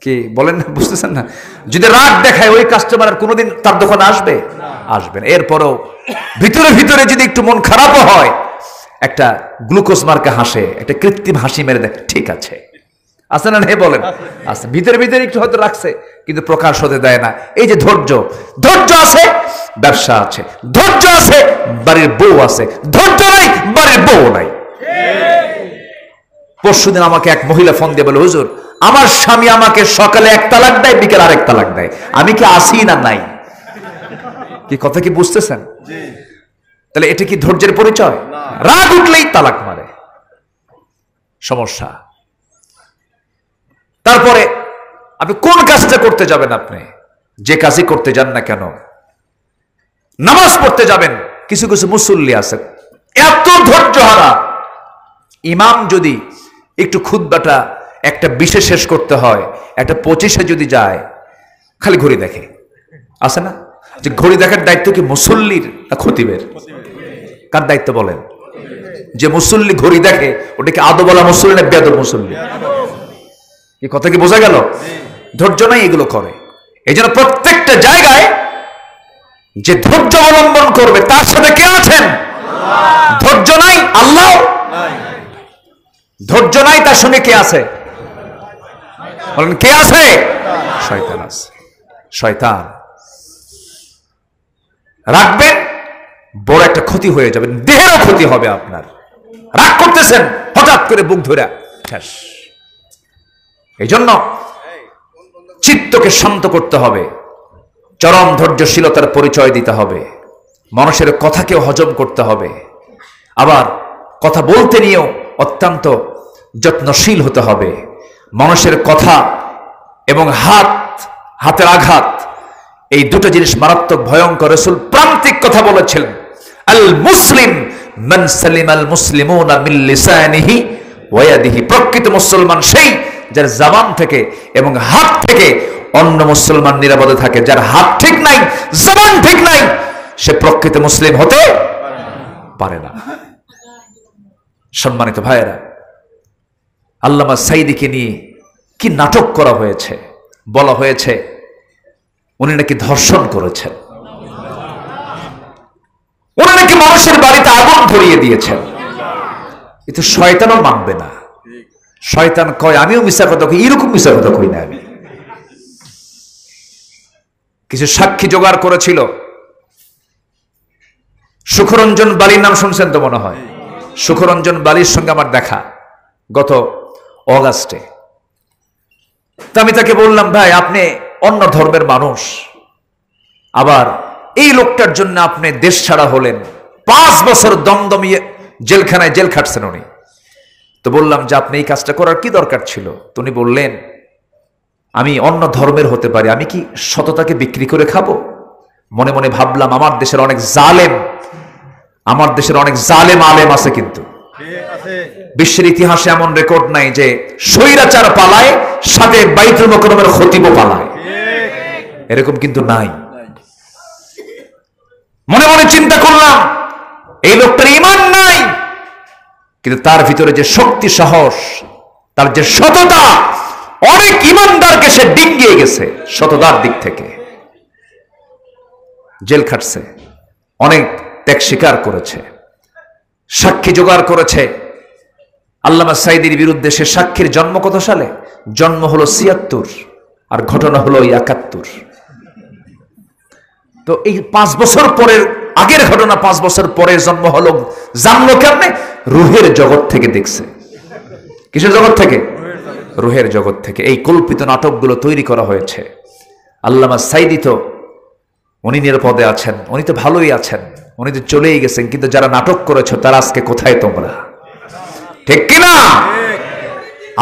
কি বলেন না বুঝতেছেন না যদি রাগ দেখায় ওই কাস্টমার আর কোনোদিন তার দোকানে আসবে না এরপরও ভিতরে ভিতরে যদি একটু মন খারাপও হয় একটা গ্লুকোজ মার্কা হাসে একটা কৃত্রিম হাসি মেরে দেয় ঠিক আছে আছে না হে বলেন আছে ভিতরে ভিতরে একটু হয়তো রাখছে কিন্তু প্রকাশ হতে দেয় না এই যে ধৈর্য আছে ব্যবসা আছে ধৈর্য আছে বাড়ির বউ আছে ধৈর্য নাই বাড়ির বউ নাই পরশুদিন আমাকে এক মহিলা ফোন দিয়ে বলে হুজুর আমার স্বামী আমাকে সকালে 1 তালাক দেয় বিকেল আরেক তালাক দেয় আমি কি আসি না নাই কি কথা কি বুঝতেছেন তাহলে এটা কি ধৈর্যের পরিচয় রাগ উঠলেই তালাক মারে সমস্যা তারপরে আপনি কোন কাজটা করতে যাবেন আপনি যে কাজই করতে যান না কেন নামাজ পড়তে যাবেন কিছু কিছু মুসল্লি আছে এত ধৈর্য হারা ইমাম যদি একটু খুতবাটা একটা বিশেষ শেষ করতে হয় একটা 25-এ যদি যায় খালি ঘড়ি দেখে আছে না যে ঘড়ি দেখার দায়িত্ব কি মুসল্লির না খতিবের কার দায়িত্ব বলেন যে মুসল্লি ঘড়ি দেখে ওটা কি আদবলা মুসল্লি না বেয়াদব মুসল্লি এই কথা কি বোঝা গেল ধৈর্য নাই এগুলো করে এই জন্য প্রত্যেকটা জায়গায় যে ধৈর্য অবলম্বন করবে তার সাথে কে আছেন ধৈর্য নাই আল্লাহ ধৈর্য নাই তার সঙ্গে কে আছে বলেন কে আছে শয়তান আছে শয়তান রাখবেন বড় একটা ক্ষতি হয়ে যাবে দেহেরও ক্ষতি হবে আপনার রাগ করতেছেন হঠাৎ করে বুক ধরে শেষ এই জন্য চিত্তকে শান্ত করতে হবে চরম ধৈর্যশীলতার পরিচয় দিতে হবে মানুষের কথাকেও হজম করতে হবে আবার কথা বলতে নিয়েও অত্যন্ত যত্নশীল হতে হবে মানুষের কথা এবং হাতের আঘাত এই দুটো জিনিস মারাত্মক ভয়ঙ্কর রাসূল প্রান্তিক কথা বলেছিলেন আল মুসলিম মান সালিম আল মুসলিমুনা মিন লিসানিহি ওয়া ইয়াদিহি প্রকৃত মুসলমান সেই যার জবান থেকে এবং হাত থেকে অন্য মুসলমান নিরাপদে থাকে যার হাত ঠিক নাই জবান ঠিক নাই সে প্রকৃত মুসলিম হতে পারে না সম্মানিত ভাইয়েরা আল্লামা সাঈদীকে নিয়ে কি নাটক করা হয়েছে বলা হয়েছে উনি নাকি ধর্ষণ করেছেন উনি নাকি মানুষের বাড়িতে আগুন ধরিয়ে দিয়েছেন কিন্তু শয়তানও মানবে না শয়তান কয় আমিও মিথ্যা কথা কই এরকম মিথ্যা কথা কই না আমি কিছু সাক্ষী জোগাড় করেছিল সুখরঞ্জন বালির নাম শুনছেন তো মনে হয় সুখরঞ্জন বালির সঙ্গে আমার দেখা গত অগাস্টে তা আমি তাকে বললাম ভাই আপনি অন্য ধর্মের মানুষ আবার এই লোকটার জন্য আপনি দেশ ছাড়া হলেন 5 বছর দমদমিয়ে জেলখানায় জেল খাটছেন উনি তো বললাম যে আপনি এই কাজটা করার কি দরকার ছিল তো উনি বললেন আমি অন্য ধর্মের হতে পারি আমি কি সততাকে বিক্রি করে খাবো মনে মনে ভাবলাম আমার দেশের অনেক জালেম আলেম আছে কিন্তু বিশ্বের ইতিহাসে এমন রেকর্ড নাই যে স্বৈরাচার পালায় সাথে বাইতুল মুকাররমের খতিবও পালায়, এরকম কিন্তু নাই। মনে মনে চিন্তা করলাম এই লোকটার ঈমান নাই, কিন্তু তার ভিতরে যে শক্তি, সাহস, তার যে সততা, অনেক ঈমানদারকে সে ডিঙ্গিয়ে গেছে সততার দিক থেকে। জেল খাটছে, অনেক ত্যাগ স্বীকার করেছে, সাক্ষী জোগাড় করেছে। আল্লামা সাঈদীর বিরুদ্ধে সে সাক্ষীর জন্ম কত সালে? জন্ম হলো ৭৬ আর ঘটনা হলো ৭১। তো এই 5 বছর পরের আগের ঘটনা 5 বছর পরে জন্ম হলো, জানলো কেমনে? রুহের জগৎ থেকে দেখছে। কিসের জগৎ থেকে? রুহের জগৎ থেকে। এই কল্পিত নাটকগুলো তৈরি করা হয়েছে। আল্লামা সাঈদী তো উনি নিরাপদে আছেন, উনি তো ভালোই আছেন, উনি তো চলেই গেছেন, কিন্তু যারা নাটক করেছো তারা আজকে কোথায় তোমরা? ঠিক কিনা?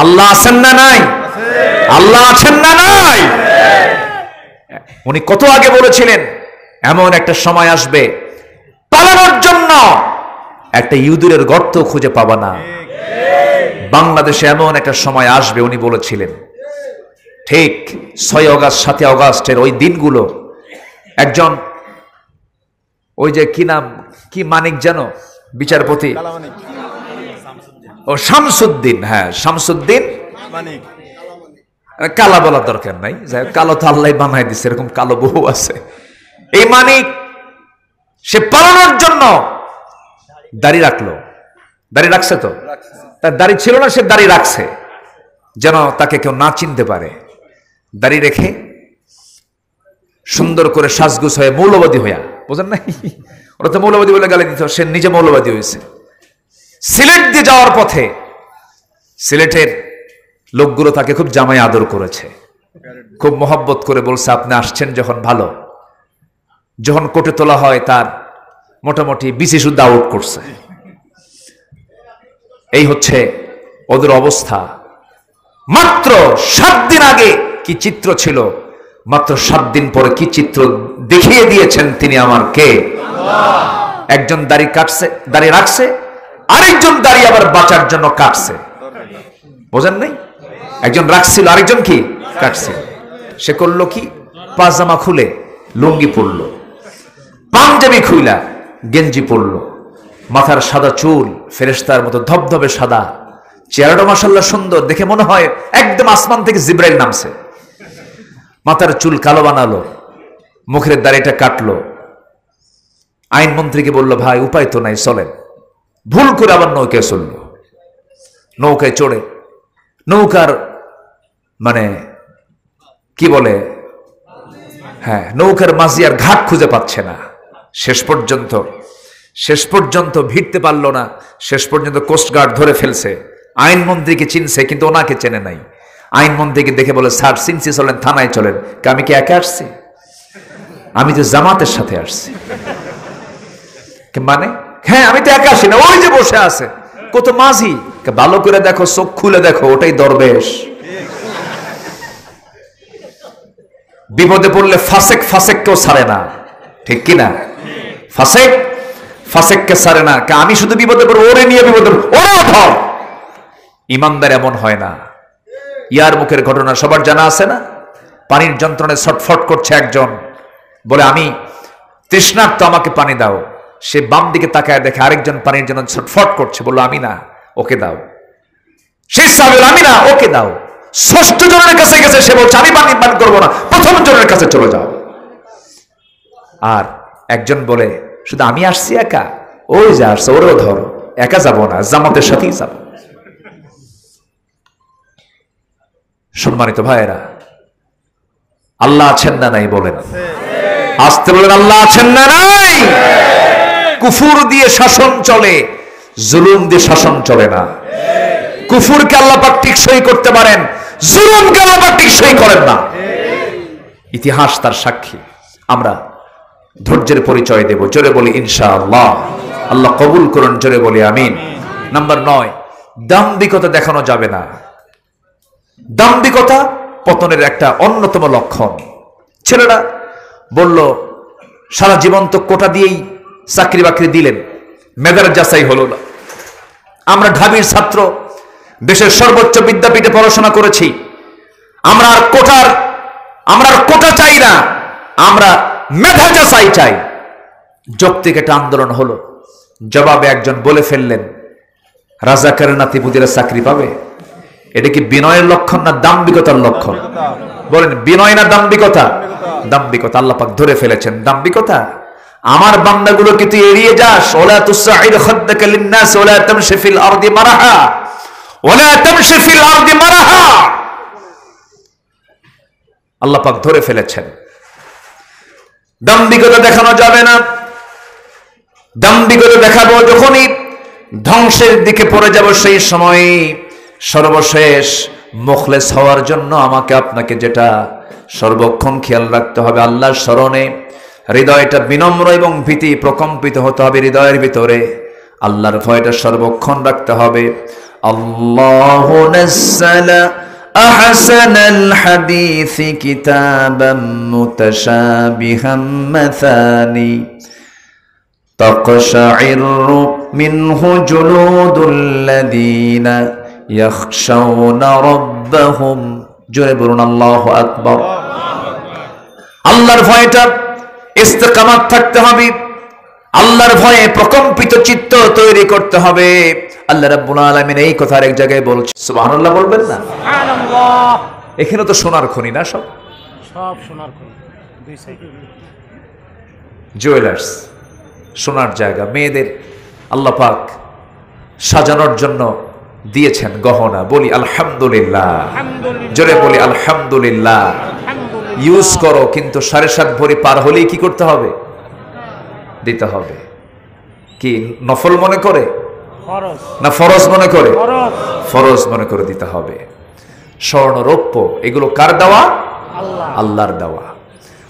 আল্লাহ আছেন না নাই? আল্লাহ আছেন না নাই? উনি কত আগে বলেছিলেন এমন একটা সময় আসবে পালানোর জন্য একটা ইঁদুরের গর্ত খুঁজে পাবা না। বাংলাদেশে এমন একটা সময় আসবে উনি বলেছিলেন। ঠিক 6 অগাস্ট 7 অগাস্টের ওই দিনগুলো একজন, ওই যে কি নাম, কি মানিক যেন বিচারপতি, ও শামসুদ্দিন, হ্যাঁ শামসুদ্দিন মানিক, কালা বলার দরকার নাই, কালো তো আল্লাহ বানাই দিছে, এরকম কালো বহু আছে। এই মানিক সে পালানোর জন্য দাড়ি রাখলো। দাড়ি রাখছে তো? তার দাড়ি ছিল না, সে দাড়ি রাখছে যেন তাকে কেউ না চিনতে পারে। দাড়ি রেখে সুন্দর করে সাজগুজ হয়ে মৌলবাদী হইয়া, বোঝেন নাই, ওরা তো মৌলবাদী বলে গালি দিত, সে নিজে মৌলবাদী হয়েছে। সিলেট দিয়ে যাওয়ার পথে সিলেটের লোকগুলো তাকে খুব জামাই আদর করেছে, খুব মোহাব্বত করে বলছে আপনি আসছেন যখন ভালো। যখন কোর্টে তোলা হয় তার মোটামুটি বিসি শুদ্ধ আউট করছে। এই হচ্ছে ওদের অবস্থা। মাত্র 7 দিন আগে কি চিত্র ছিল, মাত্র 7 দিন পরে কি চিত্র দেখিয়ে দিয়েছেন তিনি আমার কে? একজন দাড়ি কাটছে, দাড়ি রাখছে, আরেকজন দাড়ি আবার বাঁচার জন্য কাটছে। বোঝেন নাই? একজন রাখছিল, আরেকজন কি কাটছিল। সে করলো কি? পাজামা খুলে লুঙ্গি পরলো, পাঞ্জাবি খুইলা গেঞ্জি পরলো, মাথার সাদা চুল ফেরেশতার মতো ধবধবে সাদা, চেহারাটা মাশাআল্লাহ সুন্দর, দেখে মনে হয় একদম আসমান থেকে জিব্রাইল নামছে। মাথার চুল কালো বানালো, মুখের দাড়িটা কাটলো। আইনমন্ত্রীকে বলল ভাই উপায় তো নাই, চলেন। ভুল করে আবার নৌকায় চললো। নৌকায় চড়ে নৌকার মানে কি বলে, হ্যাঁ নৌকার মাঝি আর ঘাট খুঁজে পাচ্ছে না। শেষ পর্যন্ত ভিড়তে পারলো না। শেষ পর্যন্ত কোস্টগার্ড ধরে ফেলছে। আইনমন্ত্রীকে চিনছে কিন্তু ওনাকে চেনে নাই। আইনমন্ত্রীকে দেখে বলে স্যার চিনছি, চলেন থানায় চলেন। আমি কি একা আসছি? আমি তো জামাতের সাথে আসছি। মানে হ্যাঁ আমি তো একা আসি না, ওই যে বসে আছে কত মাঝি, ভালো করে দেখো, চোখ খুলে দেখো, ওটাই দরবেশ। বিপদে পড়লে ফাসেককেও ছাড়ে না, ঠিক কিনা? ফাসেককে ছাড়ে না। আমি শুধু বিপদে পড়বো, ওরে নিয়ে বিপদে, ওরাও ধর। ইমানদার এমন হয় না। ইয়ার মুখের ঘটনা সবার জানা আছে না? পানির যন্ত্রণায় ছটফট করছে একজন, বলে আমি তৃষ্ণার্ত, আমাকে পানি দাও। সে বাম দিকে তাকায় দেখে আরেকজন পানির জন্য ছটফট করছে, বললো আমি না, ওকে দাও। সে সাহেব আমি না, ওকে দাও। 6ষ্ঠ জনের কাছে গেছে, সে বলছে আমি পানি পান করবো না, 1ম জনের কাছে চলে যাও। আর একজন বলে শুধু আমি আসছি একা, ওই যে আসছে ওরেও ধরো। একা যাবো না, জামাতের সাথেই যাবো। সম্মানিত ভাইয়েরা, আল্লাহ আছেন না নাই বলেন? আসতে বলেন আল্লাহ আছেন না নাই? কুফুর দিয়ে শাসন চলে, জুলুম দিয়ে শাসন চলে না। কুফুরকে আল্লাহ পাক টেকসই করতে পারেন, জুলুমকে আল্লাহ পাক টেকসই করেন না। ইতিহাস তার সাক্ষী। আমরা ধৈর্যের পরিচয় দেব, জোরে বলি ইনশাআল্লাহ। আল্লাহ কবুল করুন, জোরে বলি আমিন। নাম্বার 9, দাম্ভিকতা দেখানো যাবে না। দাম্ভিকতা পতনের একটা অন্যতম লক্ষণ। ছেলেরা বলল সারা জীবন তো কোটা দিয়েই চাকরি বাকরি দিলেন, মেধার যাচাই হলো না, আমরা ঢাবির ছাত্র, দেশের সর্বোচ্চ বিদ্যাপীঠে পড়াশোনা করেছি। আমরা আর কোটা চাই না, আমরা মেধা যাচাই চাই। যৌক্তিক একটা আন্দোলন হলো, জবাবে একজন বলে ফেললেন, রাজাকারের নাতি মুদিরা চাকরি পাবে? এটা কি বিনয়ের লক্ষণ না দাম্ভিকতার লক্ষণ? বলেন, বিনয় না দাম্ভিকতা? দাম্ভিকতা। আল্লাহ পাক ধরে ফেলেছেন দাম্ভিকতা। আমার বান্দাগুলো কি তুই এড়িয়ে যাস? ওলা তুসাইর খাদ্দাকা লিন-নাস ওলা তামশি ফিল আরদি মারাহা ওলা তামশি ফিল আরদি মারাহা। আল্লাহ পাক ধরে ফেলেছেন। দাম্ভিকতা দেখানো যাবে না। দাম্ভিকতা দেখাবো যখনই ধ্বংসের দিকে পড়ে যাব, সেই সময় সর্বশেষ মুখলেস হওয়ার জন্য আমাকে আপনাকে যেটা সর্বক্ষণ খেয়াল রাখতে হবে, আল্লাহর স্মরণে হৃদয়টা বিনম্র এবং ভীতি প্রকম্পিত হতে হবে। হৃদয়ের ভিতরে আল্লাহর ভয়টা সর্বক্ষণ রাখতে হবে। আল্লাহু নাযালা আহসানাল হাদিসি কিতাবাম মুতাশাবিহাম মাসানি তাকশাইরু মিনহু জুলুদুল্লাযীনা ইয়াখশাউনা রাব্বাহুম। জোরে বলুন আল্লাহু আকবার। আল্লাহর ভয়টা ইস্তেকামাত থাকতে হবে। আল্লাহর ভয়ে প্রকম্পিত চিত্ত তৈরি করতে হবে। আল্লাহ রাব্বুল আলামিন এই কথা আরেক জায়গায় বলছেন, সুবহানাল্লাহ বলবেন না? সুবহানাল্লাহ। এখানে তো সোনার খনি না, সব সোনার খনি, দুই সাইডে জুয়েলার্স, সোনার জায়গা। মেয়েদের আল্লাহ পাক সাজানোর জন্য দিয়েছেন গহনা। বলি আলহামদুলিল্লাহ, জোরে বলি আলহামদুলিল্লাহ। ইউজ করো, কিন্তু 7.5 ভরি পার হলেই কি করতে হবে? দিতে হবে। কি নফল মনে করে না ফরজ মনে করে? ফরজ মনে করে দিতে হবে। স্বর্ণ রৌপ্য এগুলো কার দেওয়া? আল্লাহর দেওয়া।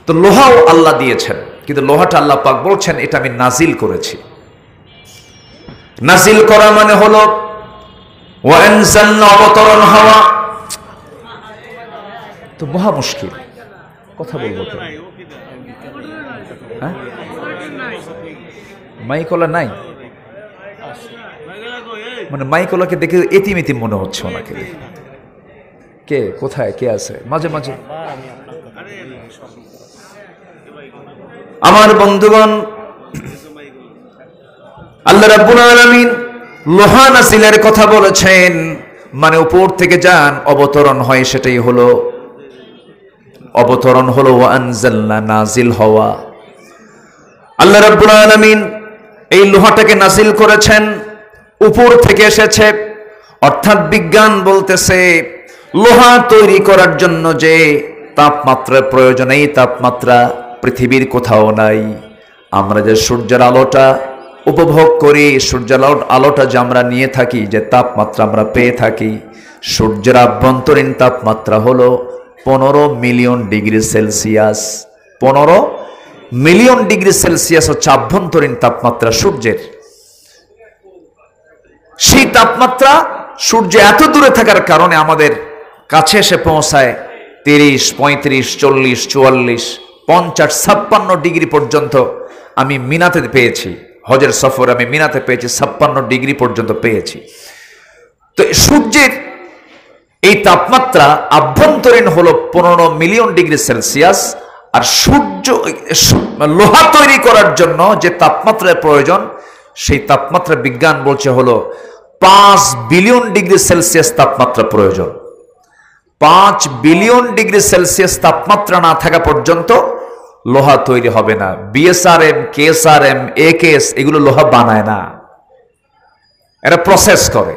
তো লোহাও আল্লাহ দিয়েছেন, কিন্তু লোহাটা আল্লাহ পাক বলছেন এটা আমি নাজিল করেছি। নাজিল করা মানে হলো ওয়ানজালনা, অবতরণ হওয়া। তো মহা মুশকিল কথা বলবো তো। হ্যাঁ, মাইকলা নাই, মানে মাইকলাকে দেখে এতিম এতিম মনে হচ্ছে ওনাকে। কে কোথায় কে আছে? মাঝে মাঝে আমার বন্ধুগণ, আল্লাহ রাব্বুল আলামিন লোহা নাজিলের কথা বলেছেন, মানে উপর থেকে যান অবতরণ হয়, সেটাই হলো অবতরণ, হলো ওয়ানজালনা, নাজিল হওয়া। আল্লাহ রাব্বুল আলামিন এই লোহাটাকে নাজিল করেছেন, উপর থেকে এসেছে। অর্থাৎ বিজ্ঞান বলতেছে লোহা তৈরি করার জন্য যে তাপমাত্রার প্রয়োজন, এই তাপমাত্রা পৃথিবীর কোথাও নাই। আমরা যে সূর্যের আলোটা উপভোগ করি, সূর্যের আলোটা যে আমরা নিয়ে থাকি, যে তাপমাত্রা আমরা পেয়ে থাকি, সূর্যের আভ্যন্তরীণ তাপমাত্রা হলো 15 million degree Celsius. 15 million degree Celsius হচ্ছে আভ্যন্তরীণ তাপমাত্রা সূর্যের। সেই তাপমাত্রা সূর্য এত দূরে থাকার কারণে আমাদের কাছে এসে পৌঁছায় 30, 35, 40, 44, 50, 56 ডিগ্রি পর্যন্ত। আমি মিনাতে পেয়েছি, হজের সফর আমি মিনাতে পেয়েছি, 56 ডিগ্রি পর্যন্ত পেয়েছি। তো সূর্যের এই তাপমাত্রা আভ্যন্তরীণ হলো 15 মিলিয়ন ডিগ্রি সেলসিয়াস। আর সূর্য লোহা তৈরি করার জন্য যে তাপমাত্রার প্রয়োজন, সেই তাপমাত্রা বিজ্ঞান বলছে হলো 5 বিলিয়ন ডিগ্রি সেলসিয়াস তাপমাত্রা প্রয়োজন। 5 বিলিয়ন ডিগ্রি সেলসিয়াস তাপমাত্রা না থাকা পর্যন্ত লোহা তৈরি হবে না। বিএসআরএম, কেএসআরএম, একেএস এগুলো লোহা বানায় না, এরা প্রসেস করে,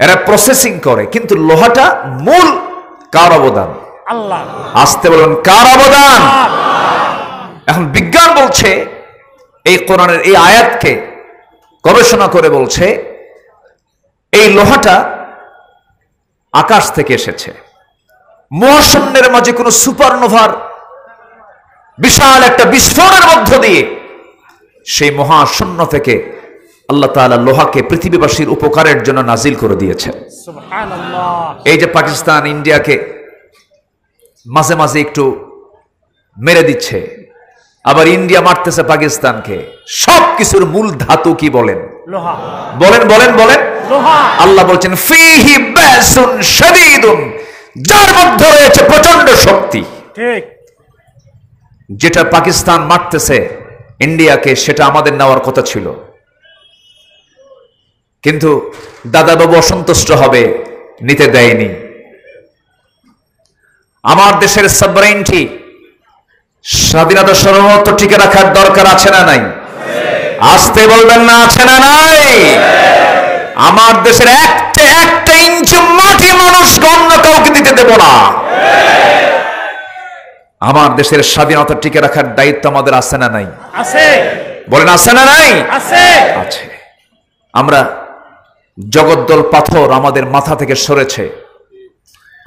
এরা প্রসেসিং করে। কিন্তু লোহাটা মূল কার অবদান? আল্লাহ। আসতে বলুন, কার অবদান? এখন বিজ্ঞান বলছে, এই কোরআনের এই আয়াতকে গবেষণা করে বলছে এই লোহাটা আকাশ থেকে এসেছে। মহাশূন্যের মাঝে কোন সুপারনোভার বিশাল একটা বিস্ফোরণের মধ্য দিয়ে সেই মহাশূন্য থেকে আল্লাহ তাআলা লোহাকে পৃথিবীবাসীর উপকারের জন্য নাজিল করে দিয়েছেন। সুবহানাল্লাহ। এই যে পাকিস্তান ইন্ডিয়াকে মাঝে মাঝে একটু মেরে দিচ্ছে, আবার ইন্ডিয়া মারতেছে পাকিস্তানকে। সবকিছুর মূল ধাতু কি বলেন? লোহা। বলেন বলেন বলেন। লোহা। আল্লাহ বলছেন ফিহি বাসুন শাদীদুন, যার মধ্যে রয়েছে প্রচন্ড শক্তি। ঠিক। যেটা পাকিস্তান মারতেছে ইন্ডিয়াকে, সেটা আমাদের নেওয়ার কথা ছিল, কিন্তু দাদাবাবু অসন্তুষ্ট হবে, নিতে দেয়নি। আমার দেশের সাবমেরিনটি স্বাধীনতা সার্বভৌমত্ব টিকে রাখার দরকার আছে না নাই? আসতে বলবেন না, আছে না নাই? আমার দেশের একটা ইঞ্চি মাটি মানুষ অন্য কাউকে দিতে দেব না। আমার দেশের স্বাধীনতা টিকে রাখার দায়িত্ব আমাদের আছে না নাই? আছে। বলেন আছে না নাই? আছে। আছে। আমরা জগদ্দল পাথর আমাদের মাথা থেকে সরেছে,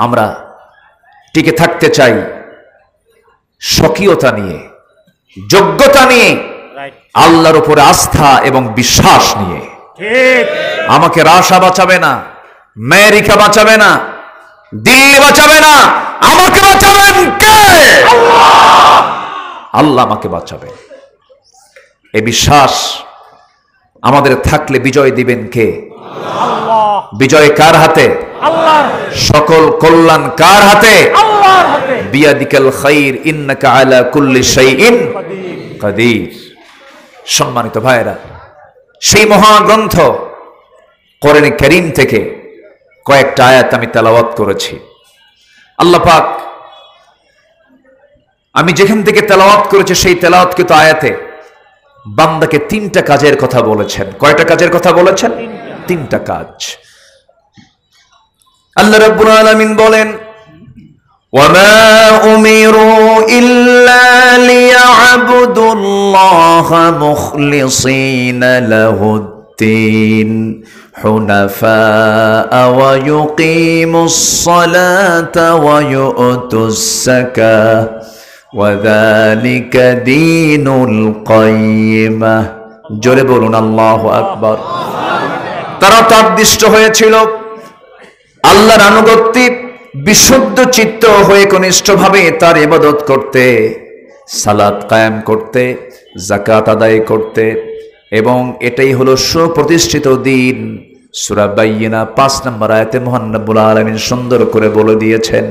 আমরা টিকে থাকতে চাই স্বকীয়তা নিয়ে, যোগ্যতা নিয়ে, আল্লাহর উপরে আস্থা এবং বিশ্বাস নিয়ে। ঠিক। আমাকে রাশা বাঁচাবে না, আমেরিকা বাঁচাবে না, দিল্লি বাঁচাবে না, আমাকে বাঁচাবেন কে? আল্লাহ আমাকে বাঁচাবে। এই বিশ্বাস আমাদের থাকলে বিজয় দিবেন কে? আল্লাহ। বিজয় কার হাতে? আল্লাহর। সকল কল্যাণ কার হাতে? আল্লাহর হাতে। বিয়াদিকাল খাইর ইন্নাকা আলা কুল্লি শাইইন কাদির। সম্মানিত ভাইরা, সেই মহাগ্রন্থ কোরআনে কারীম থেকে কয়েকটা আয়াত আমি তেলাওয়াত করেছি। আল্লাহ পাক আমি যেখান থেকে তেলাওয়াত করেছি সেই তেলাওয়াতকৃত আয়াতে বান্দাকে তিনটা কাজের কথা বলেছেন। কয়টা কাজের কথা বলেছেন? তিনটা কাজ। আল্লাহ রাব্বুল আলামিন বলেন, ওয়ামা উমিরু ইল্লা লিয়া'বুদুল্লাহা মুখলিসিনা লাহুদ-দ্বীন হুনাফা ওয়া ইউকিমুস সালাতা ওয়া ইউতুস যাকাহ ওয়া যালিকা দীনুল কাইয়্যিমাহ। জোরে বলুন আল্লাহু আকবার। তারা তাদৃষ্ট হয়েছিল আল্লাহর আনুগত্যে বিশুদ্ধ চিত্ত হয়ে কনিষ্ঠভাবে তার ইবাদত করতে, সালাত কায়েম করতে, যাকাত আদায় করতে, এবং এটাই হলো সুপ্রতিষ্ঠিত দ্বীন। সূরা বাইয়িনা 5 নম্বর আয়াতে মহান রব্বুল আলামিন সুন্দর করে বলে দিয়েছেন।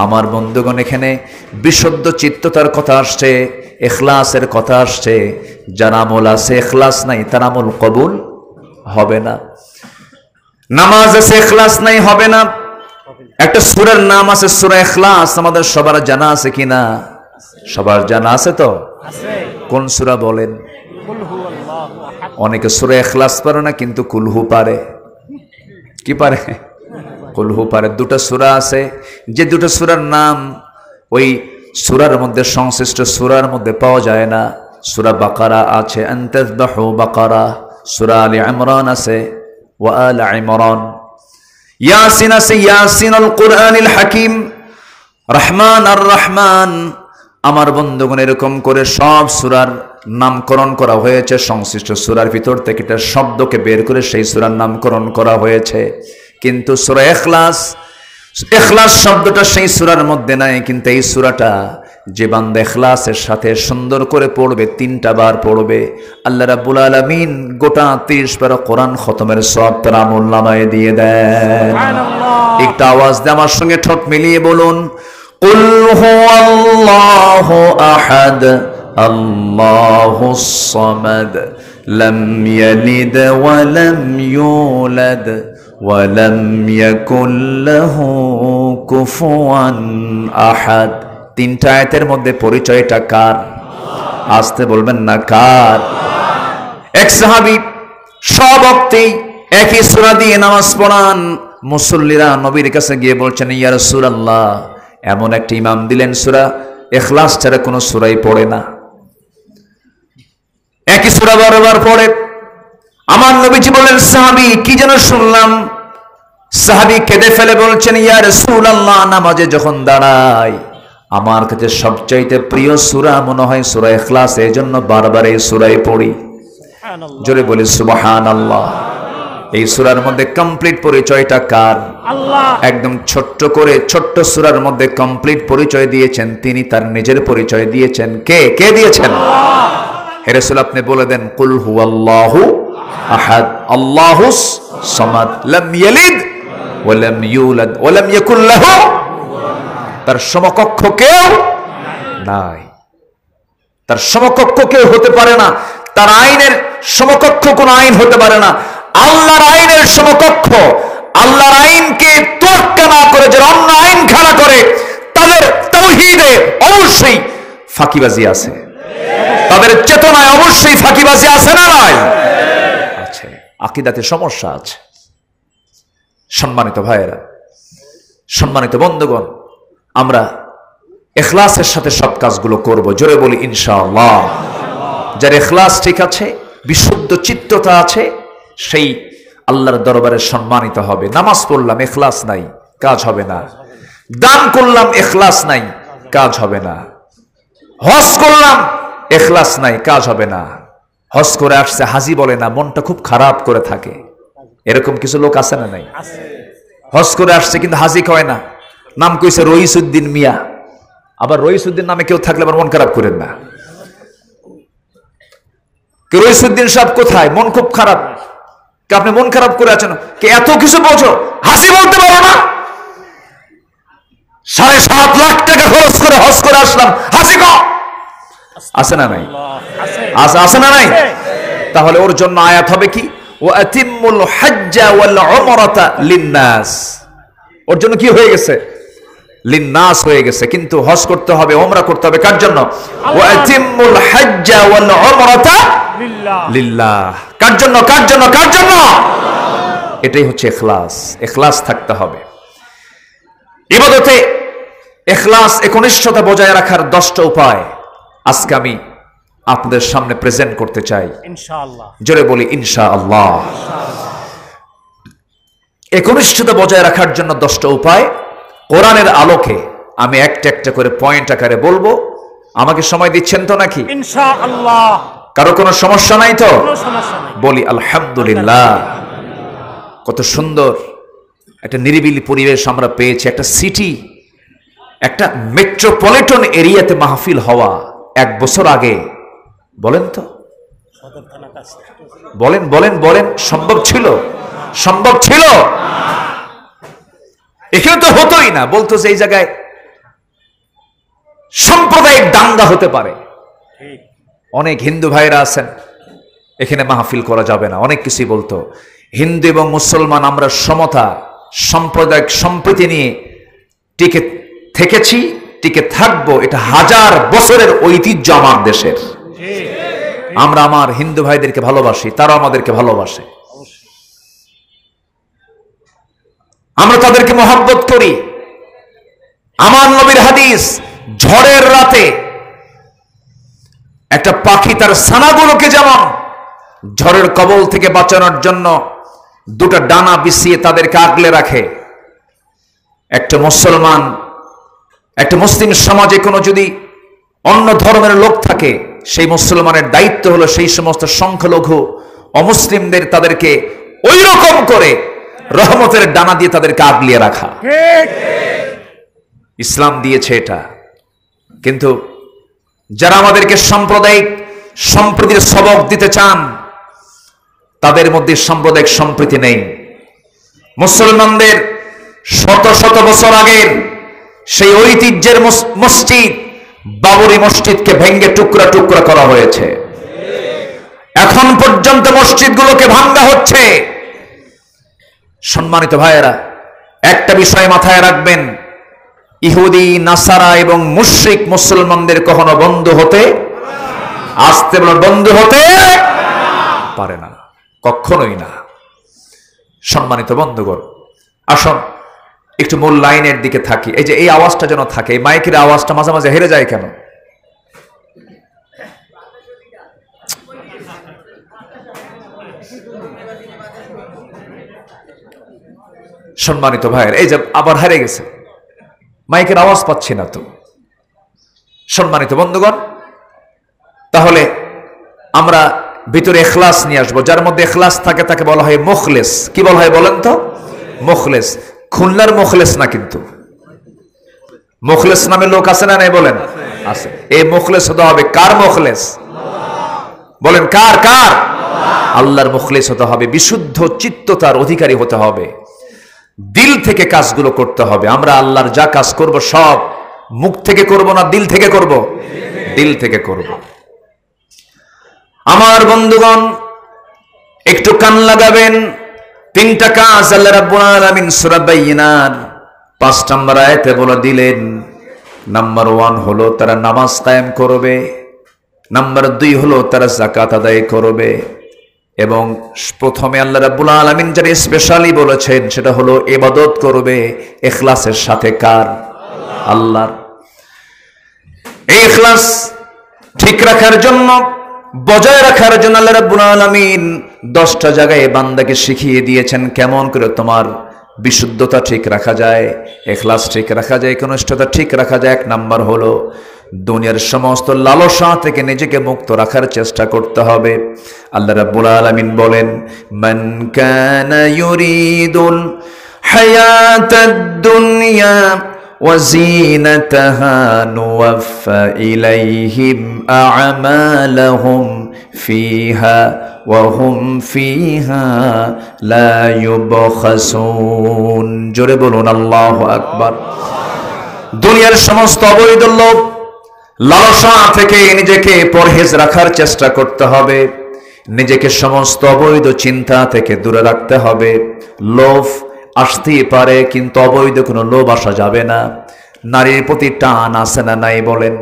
আমার বন্ধুগণ, এখানে বিশুদ্ধ চিত্ততার কথা আসছে, ইখলাসের কথা আসছে। যার আমল আছে ইখলাস নাই, তার আমল কবুল হবে না। নামাজ আছে ইখলাস নাই, হবে না। একটা সূরার নাম আছে সূরা ইখলাস, আমাদের সবার জানা আছে কিনা? সবার জানা আছে তো? আছে। কোন সূরা বলেন? কুল হুয়াল্লাহু আহাদ। অনেকে সূরা ইখলাস পারে না, কিন্তু কুলহু পারে। কি পারে? কুলহু পারে। দুটো সূরা আছে, যে দুটো সূরার নাম ওই সূরার মধ্যে সংশ্লিষ্ট সূরার মধ্যে পাওয়া যায় না। সূরা বাকারা আছে, আনতাযবাহু বাকারা। সূরা আলী ইমরান আছে, ওয়া আল ইমরান। ইয়াসিন আছে, ইয়াসিনুল কুরআনিল হাকিম। রহমান আর রহমান। আমার বন্ধুগণ, এরকম করে সব সূরার নামকরণ করা হয়েছে। সংশ্লিষ্ট সূরার ভিতর থেকে একটা শব্দকে বের করে সেই সূরার নামকরণ করা হয়েছে। কিন্তু সূরা ইখলাস, ইখলাস শব্দটা সেই সূরার মধ্যে নাই। কিন্তু এই সূরাটা যে বান্দা ইখলাসের সাথে সুন্দর করে পড়বে, 3টা বার পড়বে, আল্লাহ রাব্বুল আলামিন গোটা 30 বার কোরআন খতমের সওয়াব তার আমলনামায় দিয়ে দেন। সুবহানাল্লাহ। একটা আওয়াজ দিয়ে আমার সঙ্গে ঠোঁট মিলিয়ে বলুন, কুল হুয়াল্লাহু আহাদ আল্লাহুস সামাদ লাম ইয়ালিদ ওয়া লাম ইউলাদ ওয়া লাম ইয়াকুল লাহু কুফুয়ান আহাদ। 3টা আয়াতের মধ্যে পরিচয়টা কার? আসতে বলবেন না, কার? এক সাহাবী সব ওয়াক্তেই একই সূরা দিয়ে নামাজ পড়ান। মুসল্লিরা নবীর কাছে গিয়ে বলছেন, ইয়া রাসূলুল্লাহ, এমন একটা ইমাম দিলেন সূরা ইখলাস ছাড়া কোনো সূরাই পড়ে না, একই সূরা বারবার পড়ে। আমার নবীজি বলেন, সাহাবী কি যেন শুনলাম? সাহাবী কেঁদে ফেলে বলছেন, ইয়া রাসূলুল্লাহ, নামাজে যখন দাঁড়াই আমার কাছে সবচাইতে প্রিয় সূরা মনে হয় সূরা ইখলাস, এজন্য বারবার এই সূরাই পড়ি। সুবহানাল্লাহ। জোরে বলি সুবহানাল্লাহ। এই সূরার মধ্যে কমপ্লিট পরিচয়টা কার? আল্লাহ। একদম ছোট্ট করে ছোট্ট সূরার মধ্যে কমপ্লিট পরিচয় দিয়েছেন তিনি, তার নিজের পরিচয় দিয়েছেন। কে দিয়েছেন? হে রাসূল আপনি বলে দেন, কুল হুয়াল্লাহু আহাদ আল্লাহুস সামাদ লাম ইয়ালিদ ওয়া লাম ইউলাদ ওয়া লাম ইয়াকুল লাহু, তার সমকক্ষ কেউ নাই, তার সমকক্ষ কেউ হতে পারে না, তার আইনের সমকক্ষ কোন আইন হতে পারে না। আল্লাহর আইনের সমকক্ষ, আল্লাহর আইনকে তোয়াক্কা না করে যারা অন্য আইন খাড়া করে, তাদের তাওহীদে অবশ্যই ফাঁকিবাজি আছে, তাদের চেতনায় অবশ্যই ফাঁকিবাজি আছে না নাই? আছে, আকীদাতে সমস্যা আছে। সম্মানিত ভাইয়েরা, সম্মানিত বন্ধুগণ, আমরা ইখলাসের সাথে সব কাজগুলো করব। জোরে বলি ইনশাআল্লাহ। যার ইখলাস ঠিক আছে, বিশুদ্ধ চিত্ততা আছে, সেই আল্লাহর দরবারে সম্মানিত হবে। নামাজ পড়লাম, ইখলাস নাই, কাজ হবে না। দান করলাম, ইখলাস নাই, কাজ হবে না। হজ করলাম, ইখলাস নাই, কাজ হবে না। হজ করে আসছে, হাজি বলে না, মনটা খুব খারাপ করে থাকে। এরকম কিছু লোক আছে না নাই? হজ করে আসছে কিন্তু হাজি কয় না, নাম কইছে রইসউদ্দিন মিয়া। আবার রইসউদ্দিন নামে কেউ থাকলে আবার মন খারাপ করেন না। রইসউদ্দিন সাহেব কোথায়? মন খুব খারাপ। আপনি মন খারাপ করে আছেন, কে এত কিছু বোঝো, হাসি বলতে পারো না? 7.5 লাখ টাকা খরচ করে হজ করে আসলাম, হাসি কম আছে না নাই? আছে না নাই? তাহলে ওর জন্য আয়াত হবে কি? ওয়া আতিম্মুল হাজ্জা ওয়াল উমরাতা লিন্নাস। ওর জন্য কি হয়ে গেছে? লিন্নাস হয়ে গেছে। কিন্তু হজ করতে হবে, উমরা করতে হবে কার জন্য? ওয়া আতিম্মুল হাজ্জা ওয়াল উমরাতা লিল্লাহ। কার জন্য? কার জন্য? কার জন্য? এটাই হচ্ছে ইখলাস। ইখলাস থাকতে হবে ইবাদতে। ইখলাস, একনিষ্ঠতা বজায় রাখার 10টা উপায় আজকে আমি আপনাদের সামনে প্রেজেন্ট করতে চাই ইনশাআল্লাহ। জোরে বলি ইনশাআল্লাহ। একনিষ্ঠতা বজায় রাখার জন্য 10টা উপায় কোরআনের আলোকে আমি একটা একটা করে পয়েন্ট আকারে বলবো। আমাকে সময় দিচ্ছেন তো নাকি? ইনশাআল্লাহ। কারো কোনো সমস্যা নাই তো? কোনো সমস্যা নাই। বলি আলহামদুলিল্লাহ। কত সুন্দর একটা নিরিবিলি পরিবেশ আমরা পেয়েছি। একটা সিটি, একটা মেট্রোপলিটন এরিয়াতে মাহফিল হওয়া 1 বছর আগে, বলেন তো, বলেন বলেন বলেন, সম্ভব ছিল? সম্ভব ছিল? এখানে তো হতোই না। বলতো যে এই জায়গায় সাম্প্রদায়িক দাঙ্গা হতে পারে, অনেক হিন্দু ভাইরা আছেন, এখানে মাহফিল করা যাবে না, অনেক কিছুই বলতো। হিন্দু এবং মুসলমান আমরা সমতা, সাম্প্রদায়িক সম্প্রীতি নিয়ে টিকে থেকেছি, টিকে থাকবো। এটা 1000 বছরের ঐতিহ্য আমার দেশের। আমরা আমার হিন্দু ভাইদেরকে ভালোবাসি, তারা আমাদেরকে ভালোবাসে, আমরা তাদেরকে মহব্বত করি। আমার নবীর হাদিস, ঝড়ের রাতে একটা পাখি তার ছানাগুলোকে যেমন ঝড়ের কবল থেকে বাঁচানোর জন্য 2টা ডানা বিছিয়ে তাদেরকে আগলে রাখে, একটা মুসলমান, একটা মুসলিম সমাজে কোনো যদি অন্য ধর্মের লোক থাকে, সেই মুসলমানের দায়িত্ব হলো সেই সমস্ত সংখ্যালঘু অমুসলিমদের তাদেরকে ওই রকম করে রহমতের ডানা দিয়ে তাদেরকে আগলিয়ে রাখা। ইসলাম দিয়েছে এটা। কিন্তু যারা আমাদেরকে সাম্প্রদায়িক সম্প্রীতির সবক দিতে চান, তাদের মধ্যে সাম্প্রদায়িক সম্প্রীতি নেই। মুসলমানদের শত শত বছর আগের সেই ঐতিহ্যের মসজিদ, বাবরি মসজিদকে ভেঙ্গে টুকরা টুকরা করা হয়েছে। এখন পর্যন্ত মসজিদগুলোকে ভাঙা হচ্ছে। সম্মানিত ভাইয়েরা, একটা বিষয় মাথায় রাখবেন, ইহুদি, নাসারা এবং মুশরিক মুসলমানদের কখনো বন্ধু হতে, আসতে বন্ধু হতে পারে না, কখনোই না। সম্মানিত বন্ধুগণ, আসুন একটু মূল লাইনের দিকে থাকি। এই যে এই আওয়াজটা যেন থাকে, এই মাইকের আওয়াজটা মাঝে মাঝে হেরে যায় কেন? সম্মানিত ভাইয়ের, এই যে আবার হারিয়ে গেছে, মাইকের আওয়াজ পাচ্ছি না তো। সম্মানিত বন্ধুগণ, তাহলে আমরা ভিতরে ইখলাস নিয়ে আসবো। যার মধ্যে ইখলাস থাকে তাকে বলা হয় মুখলেস। কি বলা হয় বলেন তো? মুখলেস। খুলনার মুখলেস না, কিন্তু মুখলেস নামে লোক আছে না নাই বলেন? আছে। এই মুখলেস হতে হবে কার মুখলেস? বলেন কার? কার? আল্লাহর মুখলেস হতে হবে। বিশুদ্ধ চিত্ততার অধিকারী হতে হবে। দিল থেকে কাজগুলো করতে হবে। আমরা আল্লাহর যা কাজ করব সব মুখ থেকে করব না দিল থেকে করব? দিল থেকে করব। আমার বন্ধুগণ, একটু কান লাগাবেন। তিনটা কাজ আল্লাহ রাব্বুল আলামিন সূরা বাইয়িনার 5 নম্বর আয়াতে বলে দিলেন। নাম্বার 1 হলো তারা নামাজ কায়েম করবে, নাম্বার 2 হলো তারা যাকাত আদায় করবে, এবং প্রথমে আল্লাহ রাব্বুল আলামিন যারা স্পেশালি বলেছেন সেটা হলো ইবাদত করবে ইখলাসের সাথে। কার? আল্লাহর। এই ইখলাস ঠিক রাখার জন্য, বজায় রাখার জন্য আল্লাহ রাব্বুল আলামিন 10টা জায়গায় বান্দাকে শিখিয়ে দিয়েছেন কেমন করে তোমার বিশুদ্ধতা ঠিক রাখা যায়, ইখলাস ঠিক রাখা যায়, একনিষ্ঠতা ঠিক রাখা যায়। 1 নাম্বার হলো দুনিয়ার সমস্ত লালসা থেকে নিজেকে মুক্ত রাখার চেষ্টা করতে হবে। আল্লাহ রাব্বুল আলামিন বলেন, মান কানা ইউরিদুল হায়াতাদ দুনিয়া وزينتها نوفى إليهم أعمالهم فيها وهم فيها لا يبخسون। জোরে বলুন আল্লাহু আকবার। দুনিয়ার সমস্ত অবৈধ লোভ লালসা থেকে নিজেকে পরহেজ রাখার চেষ্টা করতে হবে। নিজেকে সমস্ত অবৈধ চিন্তা থেকে দূরে রাখতে হবে। লোভ আসতেই পারে, কিন্তু অবৈধ কোনো লোভ আসা যাবে না। নারীর প্রতি টান আছে না নাই বলেন?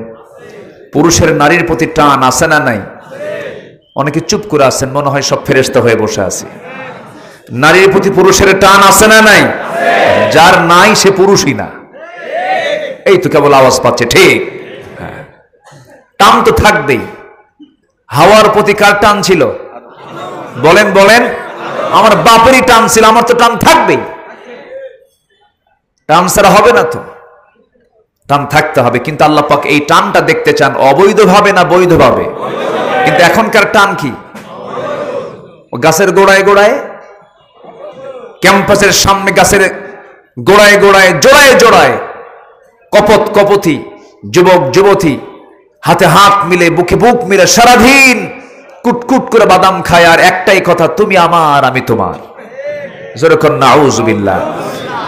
পুরুষের নারীর প্রতি টান আছে না নাই? অনেকে চুপ করে আছেন, মনে হয় সব ফেরেশতা হয়ে বসে আছে। নারীর প্রতি পুরুষের টান আছে না নাই? যার নাই সে পুরুষই না। এই তো কেবল আওয়াজ পাচ্ছে, ঠিক? হ্যাঁ, টান তো থাকবেই। হাওয়ার প্রতি কার টান ছিল? বলেন বলেন। আমার বাপেরই টান ছিল, আমার তো টান থাকবেই। টান ছাড়া হবে না তো, টান থাকতে হবে। কিন্তু আল্লাহ পাক এই টানটা দেখতে চান অবৈধভাবে না বৈধভাবে? কিন্তু এখনকার টান কি? গাছের গোড়ায় গোড়ায়, ক্যাম্পাসের সামনে গাছের গোড়ায় গোড়ায়, জোড়ায় জোড়ায় কপত কপতি যুবক যুবতী হাতে হাত মিলে বুকে বুক মিলে সারাদিন কুটকুট করে বাদাম খায়, আর একটাই কথা, তুমি আমার আমি তোমার। যেরকম নাউজুবিল্লাহ।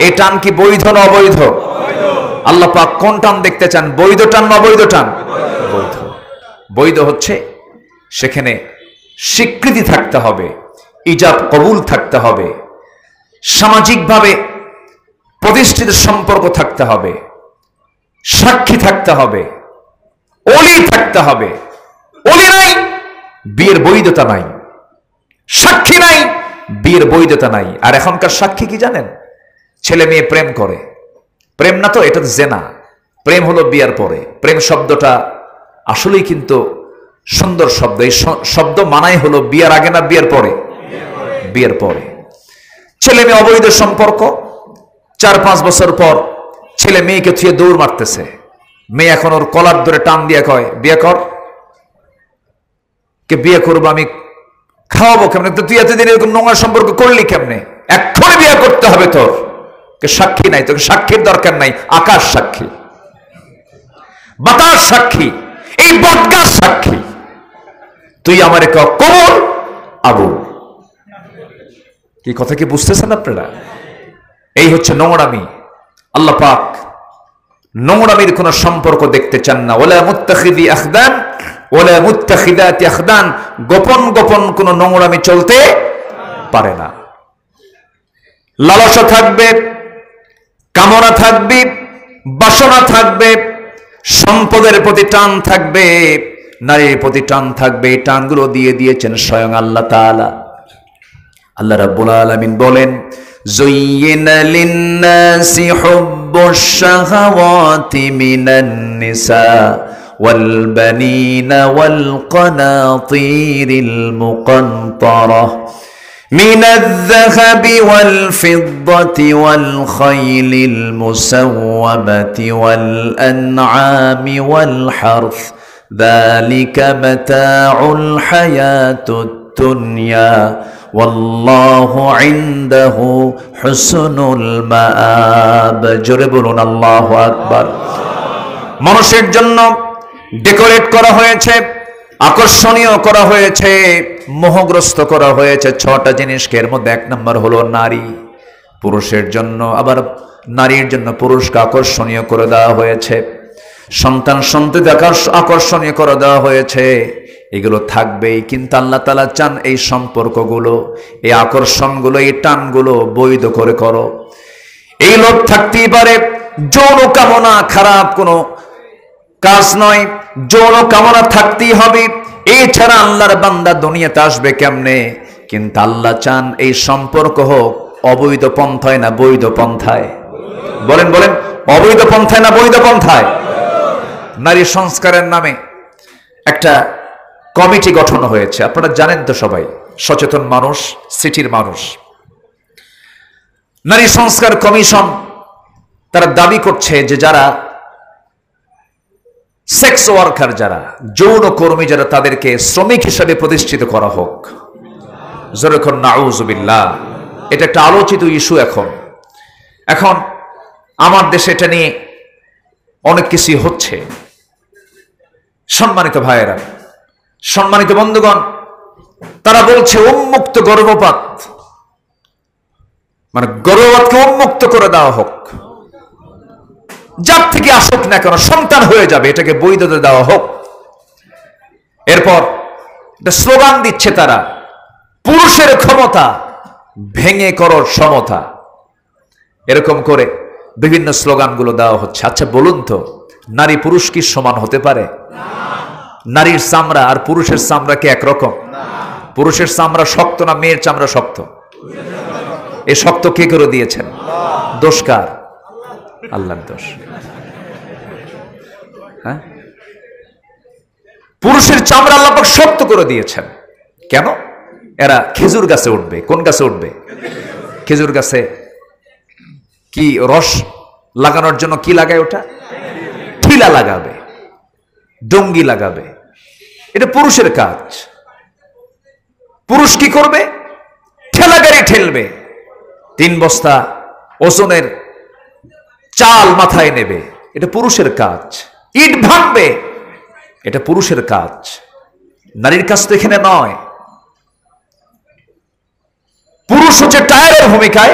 এই টান কি বৈধ না অবৈধ? আল্লাহ পাক কোন টান দেখতে চান? বৈধ টান না অবৈধ টান? বৈধ। বৈধ হচ্ছে সেখানে স্বীকৃতি থাকতে হবে, ইজাব কবুল থাকতে হবে, সামাজিকভাবে প্রতিষ্ঠিত সম্পর্ক থাকতে হবে, সাক্ষী থাকতে হবে, ওলি থাকতে হবে। ওলি নাই, বিয়ের বৈধতা নাই। সাক্ষী নাই, বিয়ের বৈধতা নাই। আর এখনকার সাক্ষী কি জানেন? ছেলে মেয়ে প্রেম করে। প্রেম না তো, এটা জেনা। প্রেম হলো বিয়ের পরে। প্রেম শব্দটা আসলেই কিন্তু সুন্দর শব্দ। এই শব্দ মানাই হলো বিয়ের আগে না বিয়ের পরে? বিয়ের পরে। ছেলে মেয়ে অবৈধ সম্পর্ক। 4-5 বছর পর ছেলে মেয়েকে থুয়ে দৌড় মারতেছে। মেয়ে এখন ওর কলার ধরে টান দিয়ে কয়, বিয়ে কর। কে বিয়ে করবো? আমি খাওয়াবো কেমনে? তুই এতদিন এরকম নোংরা সম্পর্ক করলি কেমনে? এক্ষুনি বিয়ে করতে হবে তোর। কে সাক্ষী নাই, তোকে সাক্ষীর দরকার নাই। আকাশ সাক্ষী, বাতাস সাক্ষী, এই বটগাছ সাক্ষী। তুই আমার কবর আবুল। কি কথা কি বুঝতেছেন আপনারা? এই হচ্ছে নোংরামি। আল্লাহ পাক নোংরামির কোন সম্পর্ক দেখতে চান না। ওয়ালা মুত্তাখিদি আখদান ওয়ালা মুত্তাখিদাতি আখদান। গোপন গোপন কোন নোংরামি চলতে পারে না। লালসা থাকবে, কামনা থাকবে, বাসনা থাকবে, সম্পদের প্রতি টান থাকবে, নারীর প্রতি টান থাকবে। এই টানগুলো দিয়ে দিয়েছেন স্বয়ং আল্লাহ তাআলা। আল্লাহ রাব্বুল আলামিন বলেন, যুয়িনা লিন-নাসি হুব্বুশ শাহাওয়াতি মিনান নিসা ওয়াল বানিনা ওয়াল কানাতিরিল মুকান্তারাহ মিনাল যাহাবি ওয়াল ফিদ্দাতি ওয়াল খাইলিল মুসাওওয়ামাতি ওয়াল আনআমি ওয়াল হারথ যালিকা মাতাউল হায়াতুদ দুনিয়া ওয়াল্লাহু ইনদাহু হুসনুল মাআব। জোরে বলুন আল্লাহু আকবার। মানুষের জন্য ডেকোরেট করা হয়েছে, আকর্ষণীয় করা হয়েছে, মোহগ্রস্ত করা হয়েছে 6টা জিনিসকে। এর মধ্যে 1 নম্বর হলো নারী। পুরুষের জন্য আবার নারীর জন্য পুরুষকে আকর্ষণীয় করে দেওয়া হয়েছে, সন্তান সন্ততি আকর্ষণীয় করে দেওয়া হয়েছে। এগুলো থাকবেই, কিন্তু আল্লাহ তাআলা চান এই সম্পর্কগুলো, এই আকর্ষণগুলো, এই টানগুলো বৈধ করে করো। এই লোভ থাকতেই পারে। যৌন কামনা খারাপ কোনো কাজ নয়, যৌন কামনা থাকতেই হবে। এছাড়া আল্লাহর বান্দা দুনিয়াতে আসবে কেমনে? কিন্তু আল্লাহ চান এই সম্পর্ক হোক অবৈধ পন্থায় না বৈধ পন্থায়। বলেন বলেন, অবৈধ পন্থায় না বৈধ পন্থায়? নারী সংস্কারের নামে একটা কমিটি গঠন হয়েছে, আপনারা জানেন তো সবাই, সচেতন মানুষ, সিটির মানুষ। নারী সংস্কার কমিশন তারা দাবি করছে যে যারা সেক্স ওয়ার্কার, যারা যৌন কর্মী, যারা তাদেরকে শ্রমিক হিসাবে প্রতিষ্ঠিত করা হোক। যেরকম নাউজুবিল্লাহ, এটা একটা আলোচিত ইস্যু। এখন আমার দেশে এটা নিয়ে অনেক কিছু হচ্ছে। সম্মানিত ভাইয়েরা, সম্মানিত বন্ধুগণ, তারা বলছে উন্মুক্ত গর্ভপাত, মানে গর্ভপাতকে উন্মুক্ত করে দেওয়া হোক, যার থেকে আসুক না কেন সন্তান হয়ে যাবে, এটাকে বৈধতা দেওয়া হোক। এরপর স্লোগান দিচ্ছে তারা, পুরুষের ক্ষমতা ভেঙে করো সমতা। এরকম করে বিভিন্ন স্লোগানগুলো দেওয়া হচ্ছে। আচ্ছা বলুন তো, নারী পুরুষ কি সমান হতে পারে? নারীর চামড়া আর পুরুষের চামড়া কি একরকম? পুরুষের চামড়া শক্ত না মেয়ের চামড়া শক্ত? এই শক্ত কে করে দিয়েছেন? দোষ কার? আল্লাহর দোষ। হ্যাঁ, পুরুষের চামড়া আল্লাহ পাক শক্ত করে দিয়েছেন। কেন? এরা খেজুর গাছে উঠবে। কোন গাছে উঠবে? খেজুর গাছে কি রস লাগানোর জন্য কি লাগায়? ওটা ঠিলা লাগাবে, ডঙ্গি লাগাবে। এটা পুরুষের কাজ। পুরুষ কি করবে? ঠেলা গাড়ি ঠেলবে, 3 বস্তা ওজনের চাল মাথায় নেবে, এটা পুরুষের কাজ। ইট ভাঙবে, এটা পুরুষের কাজ। নারীর কাজ তো এখানে নয়। পুরুষ হচ্ছে টায়ারের ভূমিকায়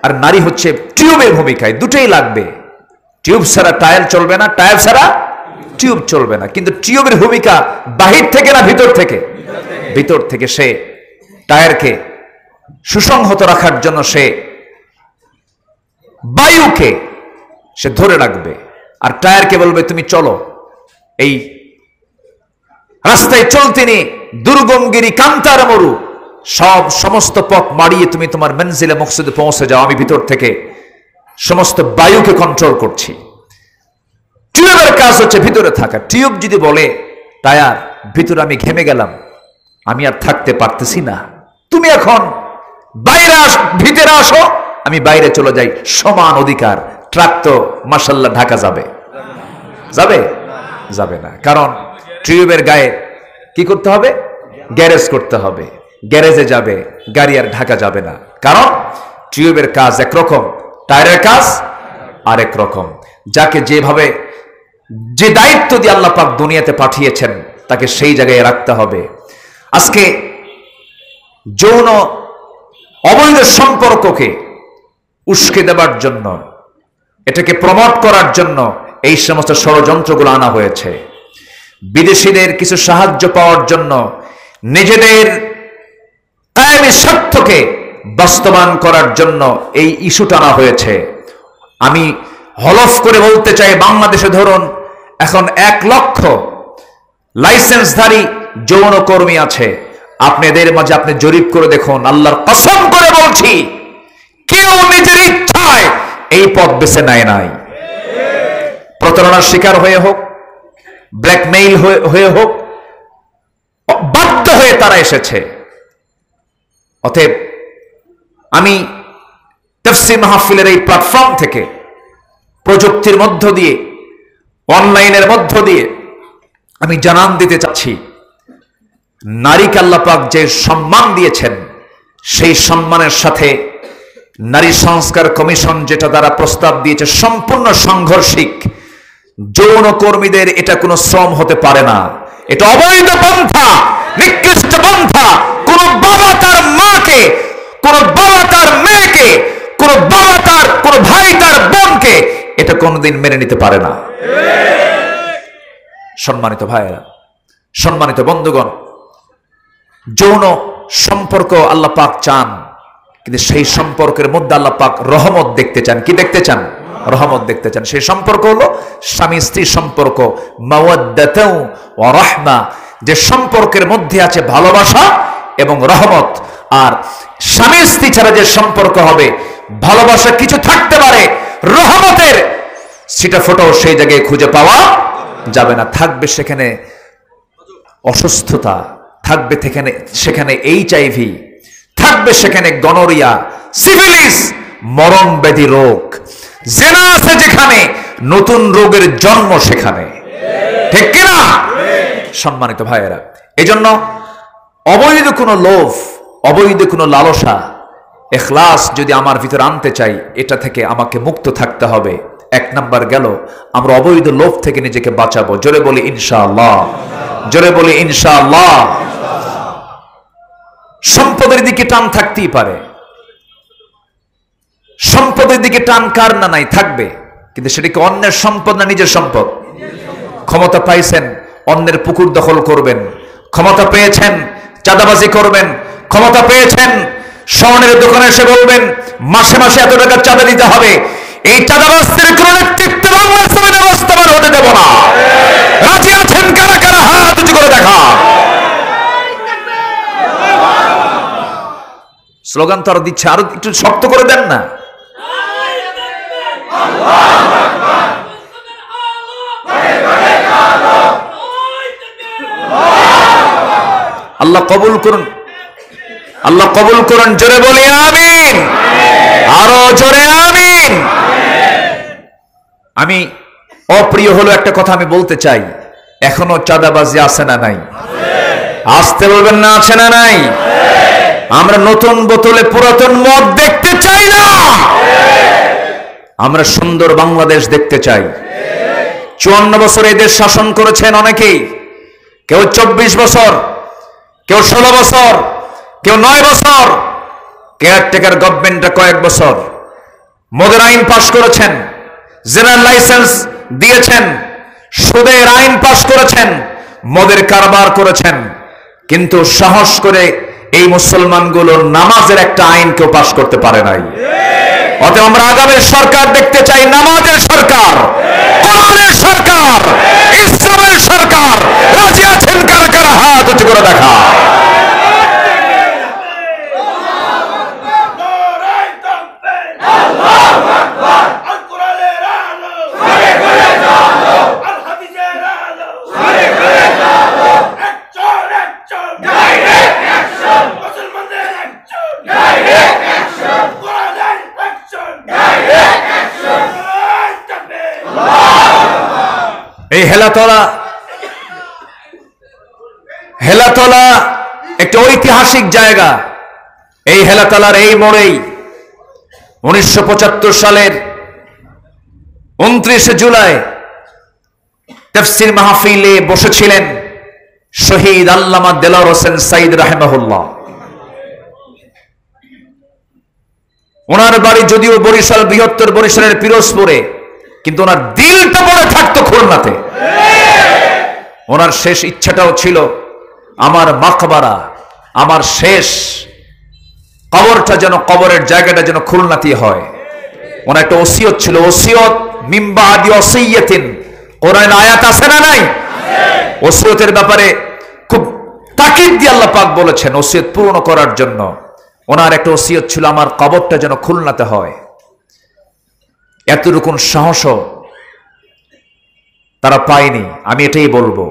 আর নারী হচ্ছে টিউবের ভূমিকায়। দুটোই লাগবে। টিউব ছাড়া টায়ার চলবে না, টায়ার ছাড়া টিউব চলবে না। কিন্তু টিউবের ভূমিকা বাহির থেকে না ভিতর থেকে? ভিতর থেকে। সে টায়ারকে সুসংহত রাখার জন্য সে বায়ুকে সে ধরে রাখবে, আর টায়ারকে বলবে তুমি চলো। এই রাস্তায় চলতে নিয়ে দুর্গমগিরি, কান্তার মরু, সমস্ত পথ মারিয়ে তুমি তোমার মঞ্জিলে মকসুদে পৌঁছে যাও, আমি ভিতর থেকে সমস্ত বায়ুকে কন্ট্রোল করছি। টিউবের কাজ হচ্ছে ভিতরে থাকা। টিউব যদি বলে টায়ার ভিতরে আমি ঘেমে গেলাম, আমি আর থাকতে পারতেছি না, তুমি এখন বাইরে ভিতরে আসো, আমি বাইরে চলে যাই, সমান অধিকার। ট্রাক তো মাশাআল্লাহ ঢাকা যাবে? যাবে? যাবে না। কারণ টিউবের গায়ে কি করতে হবে? গ্যারেজ করতে হবে। গ্যারেজে যাবে, গাড়ি আর ঢাকা যাবে না। কারণ টিউবের কাজ একরকম, টায়ারের কাজ আরেক রকম। যাকে যেভাবে যে দায়িত্ব দিয়ে আল্লাহ পাক দুনিয়াতে পাঠিয়েছেন তাকে সেই জায়গায় রাখতে হবে। আজকে যৌন অবৈধ সম্পর্ককে উস্কে দেবার জন্য, এটাকে প্রমোট করার জন্য এই সমস্ত ষড়যন্ত্রগুলো আনা হয়েছে। বিদেশিদের কিছু সাহায্য পাওয়ার জন্য, নিজেদের কায়েমি স্বার্থকে বাস্তবায়ন করার জন্য এই ইস্যুটা আনা হয়েছে। আমি হলফ করে বলতে চাই, বাংলাদেশে ধরুন এখন 1 লক্ষ লাইসেন্সধারী যৌনকর্মী আছে। আপনাদের মাঝে আপনি জরিপ করে দেখুন, আল্লাহর কসম করে বলছি, কেউ নিজের ইচ্ছায় এই পথ বেছে নেয় নাই। প্রতারণার শিকার হয়ে হোক, ব্ল্যাকমেইল হয়ে হোক, বাধ্য হয়ে তারা এসেছে। অতএব আমি তাফসীর মাহফিলের এই প্ল্যাটফর্ম থেকে, প্রযুক্তির মধ্য দিয়ে, অনলাইনের মধ্য দিয়ে আমি জানান দিতে চাচ্ছি, নারীকে আল্লাহ পাক যে সম্মান দিয়েছেন, সেই সম্মানের সাথে নারী সংস্কার কমিশন যেটা দ্বারা প্রস্তাব দিয়েছে সম্পূর্ণ সাংঘর্ষিক। যৌন কর্মীদের এটা কোনো শ্রম হতে পারে না, এটা অবৈধ পন্থা, নিকৃষ্ট পন্থা। কোন বাবা তার মাকে, কোন বাবা তার মেয়েকে, কোন বাবা তার, কোন ভাই তার বোনকে এটা কোনোদিন মেনে নিতে পারে না। সম্মানিত ভাইয়েরা, সম্মানিত বন্ধুগণ, যৌন সম্পর্ক আল্লাহ পাক চান, কিন্তু সেই সম্পর্কের মধ্যে আল্লাহ পাক রহমত দেখতে চান। কি দেখতে চান? রহমত দেখতে চান। সেই সম্পর্ক হলো স্বামী স্ত্রী সম্পর্ক, মাওয়াদ্দাতু ওয়া রাহমা, যে সম্পর্কের মধ্যে আছে ভালোবাসা এবং রহমত। আর স্বামী স্ত্রী ছাড়া যে সম্পর্ক হবে, ভালোবাসা কিছু থাকতে পারে, রহমতের সেটা ফোটাও সেই জায়গায় খুঁজে পাওয়া যাবে না। থাকবে সেখানে অসুস্থতা, থাকবে সেখানে HIV, থাকবে সেখানে গনোরিয়া, সিফিলিস, মরণ ব্যাধি রোগ, জেনা আছে যেখানে, নতুন রোগের জন্ম সেখানে। ঠিক কিনা? সম্মানিত ভাইয়েরা, এজন্য অবৈধ কোনো লোভ, অবৈধ কোনো লালসা, ইখলাস যদি আমার ভিতরে আনতে চাই, এটা থেকে আমাকে মুক্ত থাকতে হবে। এক নাম্বার গেল, আমরা অবৈধ লোভ থেকে নিজেকে বাঁচাবো। জোরে বলি ইনশাআল্লাহ, জোরে বলি ইনশাআল্লাহ। সম্পদের দিকে টান থাকতেই পারে, সম্পদের দিকে টান কার না নাই থাকবে, কিন্তু সেটা কি অন্যের সম্পদ না নিজের সম্পদ? ক্ষমতা পাইছেন, অন্যের পুকুর দখল করবেন। ক্ষমতা পেয়েছেন, চাঁদাবাজি করবেন। ক্ষমতা পেয়েছেন, স্বর্ণের দোকানে এসে বলবেন মাসে মাসে এত টাকা চাঁদা দিতে হবে। এই চাঁদাবাজদের কোন নেতৃত্ব বাংলার জমিনে বাস্তবায়ন হতে দেব না। রাজি আছেন কারা কারা? হাত উঁচু করে দেখা। স্লোগান তো আরো দিচ্ছে, আরো একটু শক্ত করে দেন না। আল্লাহ কবুল করুন, আল্লাহ কবুল করুন। জোরে বলি আমিন, আরো জোরে আমিন। আমি অপ্রিয় হলো একটা কথা আমি বলতে চাই, এখনো চাঁদাবাজি আছে না নাই? আসতে বলবেন না, আছে না নাই? আমরা নতুন বোতলে পুরাতন মদ দেখতে চাই না, আমরা সুন্দর বাংলাদেশ দেখতে চাই। 54 বছর এদের শাসন করেছেন অনেকেই, কেউ 24 বছর, কেউ 16 বছর, কেউ 9 বছর, কেয়ারটেকার গভর্নমেন্টটা কয়েক বছর। মদের আইন পাশ করেছেন, জেনারেল লাইসেন্স দিয়েছেন, সুদের আইন পাশ করেছেন, মদের কারবার করেছেন, কিন্তু সাহস করে এই মুসলমানগুলো নামাজের একটা আইন কেউ পাশ করতে পারে নাই। অতএব আমরা আগামীর সরকার দেখতে চাই নামাজের সরকার, কোরআনের সরকার, ইসলামের সরকার। রাজি আছেন কারা কারা? হাত উঁচু করে দেখা। এই হেলাতলা একটা ঐতিহাসিক জায়গা। এই হেলাতলার এই মোড়েই 1975 সালের 29 জুলাই তাফসীর মাহফিলে বসেছিলেন শহীদ আল্লামা দেলোয়ার হোসেন সাঈদ রাহিমাহুল্লাহ। ওনার বাড়ি যদিও বরিশাল, বৃহত্তর বরিশালের পিরোজপুরে, কিন্তু ওনার দিলটা পড়ে থাকতো খুলনাতে। ওনার শেষ ইচ্ছাটাও ছিল আমার মাকবারা, আমার শেষ কবরটা যেন, কবরের জায়গাটা যেন খুলনাতে হয়। ওনার একটা ওসিয়ত ছিল, ওসিয়ত মিন বাদি ওসিয়্যাতিন, কোরআন আয়াত আছে না নাই? ওসিয়তের ব্যাপারে খুব তাকিদ দিয়ে আল্লাহ পাক বলেছেন ওসিয়ত পূর্ণ করার জন্য। ওনার একটা ওসিয়ত ছিল আমার কবরটা যেন খুলনাতে হয়। এতটুকু সাহসও তারা পায়নি, আমি এটাই বলবো।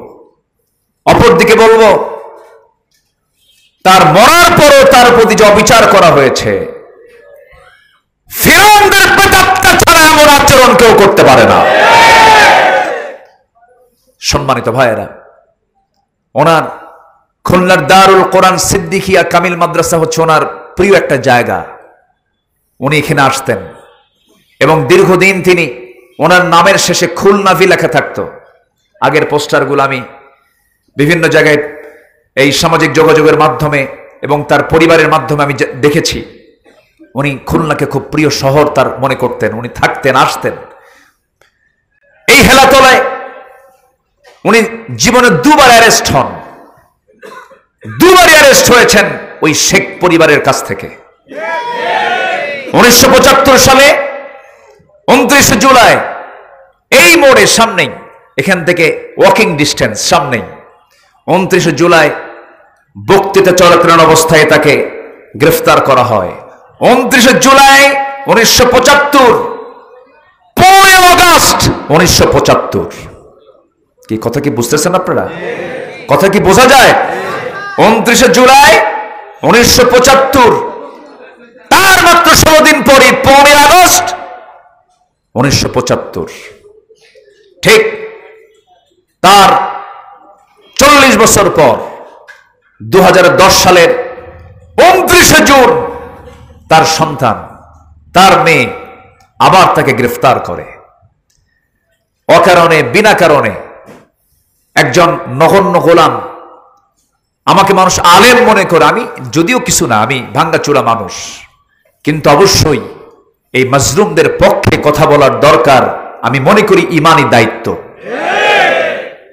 অপরদিকে বলবো, তার মরার পরও তার প্রতি যে অবিচার করা হয়েছে, ফিরআউনদের প্রেতাত্মা ছাড়া এমন আচরণ কেউ করতে পারে না। সম্মানিত ভাইয়েরা, ওনার খুলনার দারুল কোরআন সিদ্দিকিয়া কামিল মাদ্রাসা হচ্ছে ওনার প্রিয় একটা জায়গা। উনি এখানে আসতেন এবং দীর্ঘদিন তিনি ওনার নামের শেষে খুলনাভি লেখা থাকতো। আগের পোস্টারগুলো আমি বিভিন্ন জায়গায় এই সামাজিক যোগাযোগের মাধ্যমে এবং তার পরিবারের মাধ্যমে আমি দেখেছি। উনি খুলনাকে খুব প্রিয় শহর তার মনে করতেন, উনি থাকতেন, আসতেন। এই হেলাতলায় উনি জীবনে দুবার অ্যারেস্ট হন, দুবারই অ্যারেস্ট হয়েছেন ওই শেখ পরিবারের কাছ থেকে। 1975 সালে 29 জুলাই এই মোড়ের সামনেই, এখান থেকে ওয়াকিং ডিস্টেন্স সামনেই, 29 জুলাই বক্তৃতা চলাকালীন অবস্থায় তাকে গ্রেফতার করা হয়। 29 জুলাই 1975, 15 আগস্ট 1975। কি কথা কি বুঝতেছেন আপনারা? কথা কি বোঝা যায়? 29 জুলাই 1975, তার মাত্র 16 দিন পরে 15 আগস্ট 1975, ঠিক তার 40 বছর পর 2010 সালের 29 জুন তার সন্তান, তার মেয়ে আবার তাকে গ্রেফতার করে। অকারণে, বিনা কারণে একজন নগণ্য গোলাম, আমাকে মানুষ আলেম মনে করে, আমি যদিও কিছু না, আমি ভাঙ্গাচোরা মানুষ, কিন্তু অবশ্যই এই মাজলুমদের পক্ষে কথা বলার দরকার। আমি মনে করি ইমানি দায়িত্ব,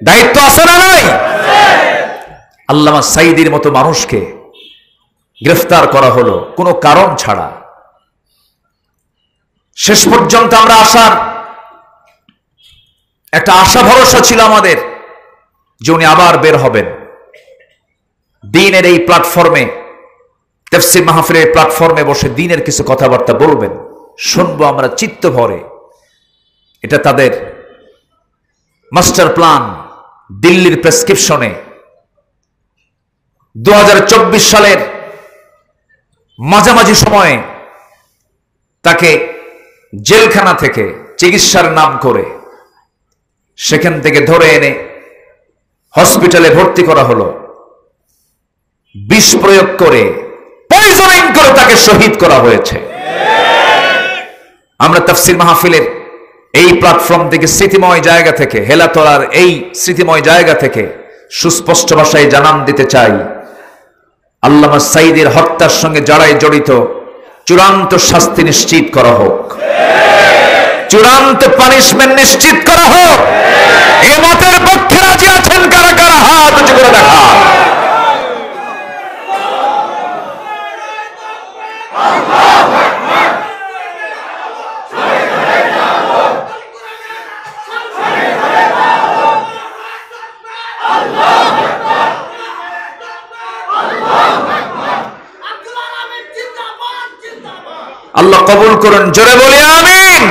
দায়িত্ব আছে না নাই? আল্লামা সাঈদীর মতো মানুষকে গ্রেফতার করা হলো কোনো কারণ ছাড়া। শেষ পর্যন্ত আমরা আসার একটা আশা ভরসা ছিল আমাদের যে উনি আবার বের হবেন, দ্বীনের এই প্ল্যাটফর্মে, তাফসীর মাহফিলের প্ল্যাটফর্মে বসে দ্বীনের কিছু কথাবার্তা বলবেন, শুনবো আমরা চিত্ত ভরে। এটা তাদের মাস্টার প্ল্যান, দিল্লির প্রেসক্রিপশনে। 2024 সালের মাঝামাঝি সময়ে তাকে জেলখানা থেকে চিকিৎসার নাম করে সেখান থেকে ধরে এনে হসপিটালে ভর্তি করা হলো। বিষ প্রয়োগ করে, পয়জনিং করে তাকে শহীদ করা হয়েছে। আমরা তাফসীর মাহফিলের এই প্ল্যাটফর্ম থেকে, স্মৃতিময় জায়গা থেকে, হেলাতলার এই স্মৃতিময় জায়গা থেকে সুস্পষ্ট ভাষায় জানান দিতে চাই, আল্লামা সাঈদীর হত্যার সঙ্গে যারাই জড়িত চূড়ান্ত শাস্তি নিশ্চিত করা হোক, চূড়ান্ত পানিশমেন্ট নিশ্চিত করা হোক। এই মতের পক্ষে রাজি আছেন কারা কারা? হাত উঁচু করে দেখা। আল্লাহ কবুল করুন, জোরে বলি আমিন।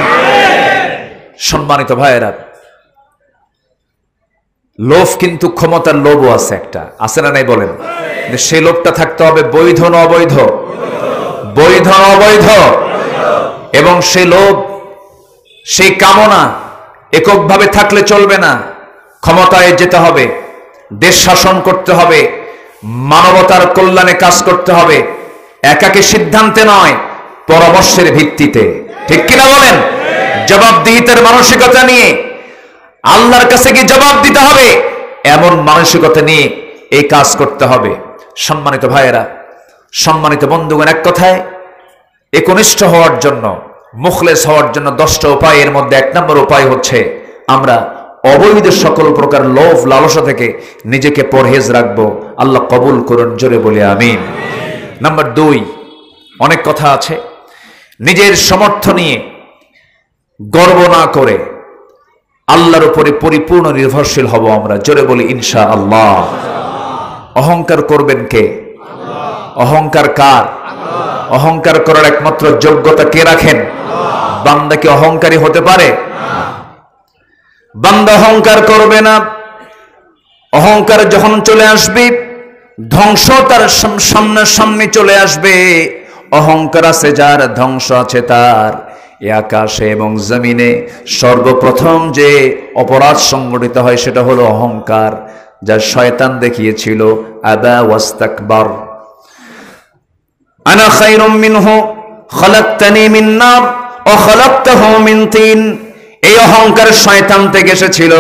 সম্মানিত ভাইয়েরা, লোভ কিন্তু ক্ষমতার লোভও আছে, একটা আছে না নাই বলেন? সেই লোভটা থাকতে হবে বৈধ না অবৈধ, বৈধ না অবৈধ। এবং সেই লোভ, সেই কামনা এককভাবে থাকলে চলবে না, ক্ষমতায় যেতে হবে, দেশ শাসন করতে হবে, মানবতার কল্যাণে কাজ করতে হবে, একাকে সিদ্ধান্তে নয়, পরামর্শের ভিত্তিতে। ঠিক কিনা বলেন? জবাবদিহিতার মানসিকতা নিয়ে আল্লাহর কাছে কি জবাব দিতে হবে, এমন মানসিকতা নিয়ে এই কাজ করতে হবে। সম্মানিত ভাইয়েরা, সম্মানিত বন্ধুগণ, এক কথায় একনিষ্ঠ হওয়ার জন্য, মুখলেস হওয়ার জন্য 10টা উপায়ের মধ্যে 1 নম্বর উপায় হচ্ছে আমরা অবৈধ সকল প্রকার লোভ লালসা থেকে নিজেকে পরহেজ রাখবো। আল্লাহ কবুল করুন, জোরে বলি আমিন। নাম্বার 2, অনেক কথা আছে, নিজের সমর্থ নিয়ে গর্ব না করে আল্লাহর উপরে পরিপূর্ণ নির্ভরশীল হব আমরা, জোরে বলি ইনশাআল্লাহ। অহংকার করবেন কে? অহংকার কার? অহংকার করার একমাত্র যোগ্যতা কে রাখেন? বান্দা কি অহংকারী হতে পারে? বান্দা অহংকার করবে না। অহংকার যখন চলে আসবে, ধ্বংস তার সামনে চলে আসবে। অহংকার আছে যার, ধ্বংস আছে তার। এ আকাশে এবং জমিনে সর্বপ্রথম যে অপরাধ সংগঠিত হয় সেটা হলো অহংকার। যা শয়তান দেখিয়েছিল। আবা ওয়াস্তাকবার, আনা খায়রুম মিনহু খালাকতানি মিন নার ওয়া খালাকতাহু মিন তিন। এই অহংকার শয়তান থেকে এসেছিল।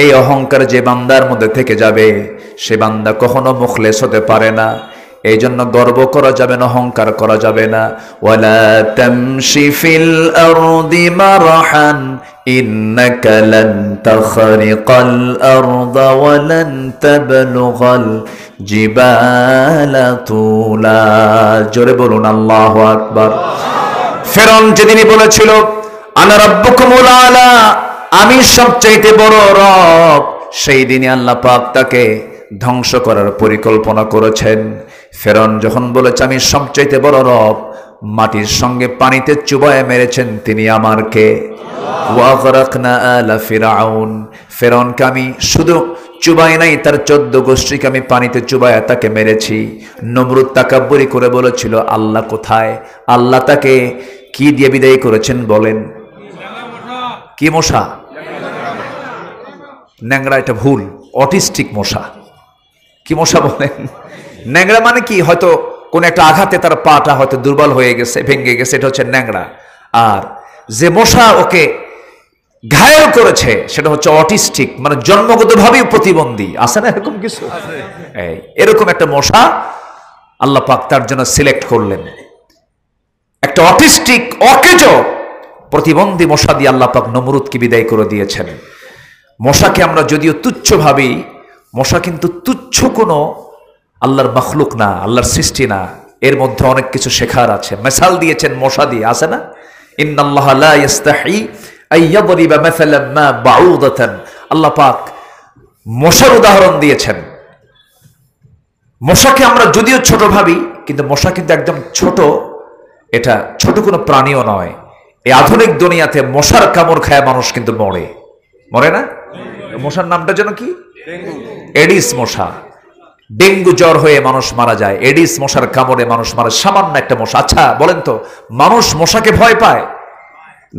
এই অহংকার যে বান্দার মধ্যে থেকে যাবে, সে বান্দা কখনো মুখলেস হতে পারে না। এই জন্য গর্ব করা যাবে না, অহংকার করা যাবে না। ওয়ালা তামশি ফিল আরদি মারহান ইন্নাকা লান তাখরিকাল আরদা ওয়া লান তাবলুগাল জিবালা তুলা। জোরে বলুন আল্লাহু আকবার। ফিরআউন যেদিনই বলেছিল আনা রাব্বুকুমুল আলা, আমি সবচাইতে বড় রব, সেই দিনই আল্লাহ পাক তাকে ধ্বংস করার পরিকল্পনা করেছেন। ফিরআউন যখন বলেছে আমি সবচাইতে বড় রব, মাটির সঙ্গে পানিতে চুবায়ে মেরেছেন তিনি আমার কে। ওয়া গরাকনা আলা ফিরআউন, ফিরআউনকে আমি শুধু চুবাই নাই, তার 14 গোষ্ঠীকে আমি পানিতে চুবায়া তাকে মেরেছি। নমরুদ তাকাব্বুরি করে বলেছিল আল্লাহ কোথায়? আল্লাহ তাকে কি দিয়ে বিদায় করেছেন বলেন? কি মশা? ন্যাংরা। এটা ভুল, অটিস্টিক মশা। কি মশা বলেন? ন্যাংরা মানে কি? হয়তো কোন একটা আঘাতে তার পাটা হয়তো দুর্বল হয়ে গেছে, ভেঙে গেছে, এটা হচ্ছে ন্যাংরা। আর যে মশা ওকে ঘায়েল করেছে সেটা হচ্ছে অটিস্টিক, মানে জন্মগতভাবেই প্রতিবন্ধী। আছে না এরকম কিছু? এরকম একটা মশা আল্লাহ পাক তার জন্য সিলেক্ট করলেন। একটা অটিস্টিক অকেজ প্রতিবন্ধী মশা দিয়ে আল্লাহ পাক নমরুদকে বিদায় করে দিয়েছেন। মশাকে আমরা যদিও তুচ্ছ ভাবি, মশা কিন্তু তুচ্ছ কোনো আল্লাহর মাখলুক না, আল্লাহর সৃষ্টি না। এর মধ্যে অনেক কিছু শেখার আছে। মিসাল দিয়েছেন মশা দিয়ে, আছে না? ইন্নাল্লাহা লা ইস্তাহি আইয়াদরিবা মাসালাম মা বাউদাতান। আল্লাহ পাক মশার উদাহরণ দিয়েছেন। মশাকে আমরা যদিও ছোট ভাবি, কিন্তু মশা কিন্তু একদম ছোট, এটা ছোট কোনো প্রাণীও নয়। এই আধুনিক দুনিয়াতে মশার কামড় খায় মানুষ কিন্তু মরে, মরে না? মশার নামটা যেন কি? এডিস মশা। ডেঙ্গু জ্বর হয়ে মানুষ মারা যায়, এডিস মশার কামড়ে মানুষ মারা। সামান্য একটা মশা। আচ্ছা বলেন তো, মানুষ মশাকে ভয় পায়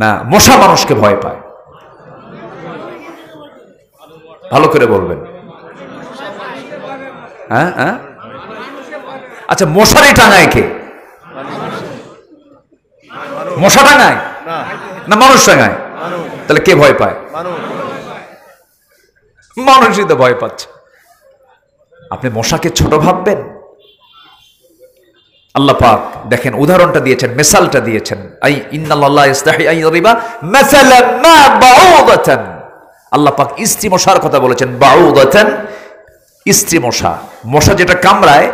না মশা মানুষকে ভয় পায়? ভালো করে বলবেন। হ্যাঁ হ্যাঁ। আচ্ছা মশারি টাঙায় কে? মশা টাঙায় না মানুষ টাঙায়? তাহলে কে ভয় পায়? মানুষই তো ভয় পাচ্ছে। আপনি মশাকে ছোট ভাববেন? আল্লাহ পাক দেখেন উদাহরণটা দিয়েছেন, মিসালটা দিয়েছেন। আই ইন্নাল্লাহা ইস্তাহি আন ইয়াদরিবা মাসালাম মা বাউদাতান। আল্লাহ পাক স্ত্রী মশার কথা বলেছেন। বাউদাতান, স্ত্রী মশা। মশা যেটা কামড়ায়,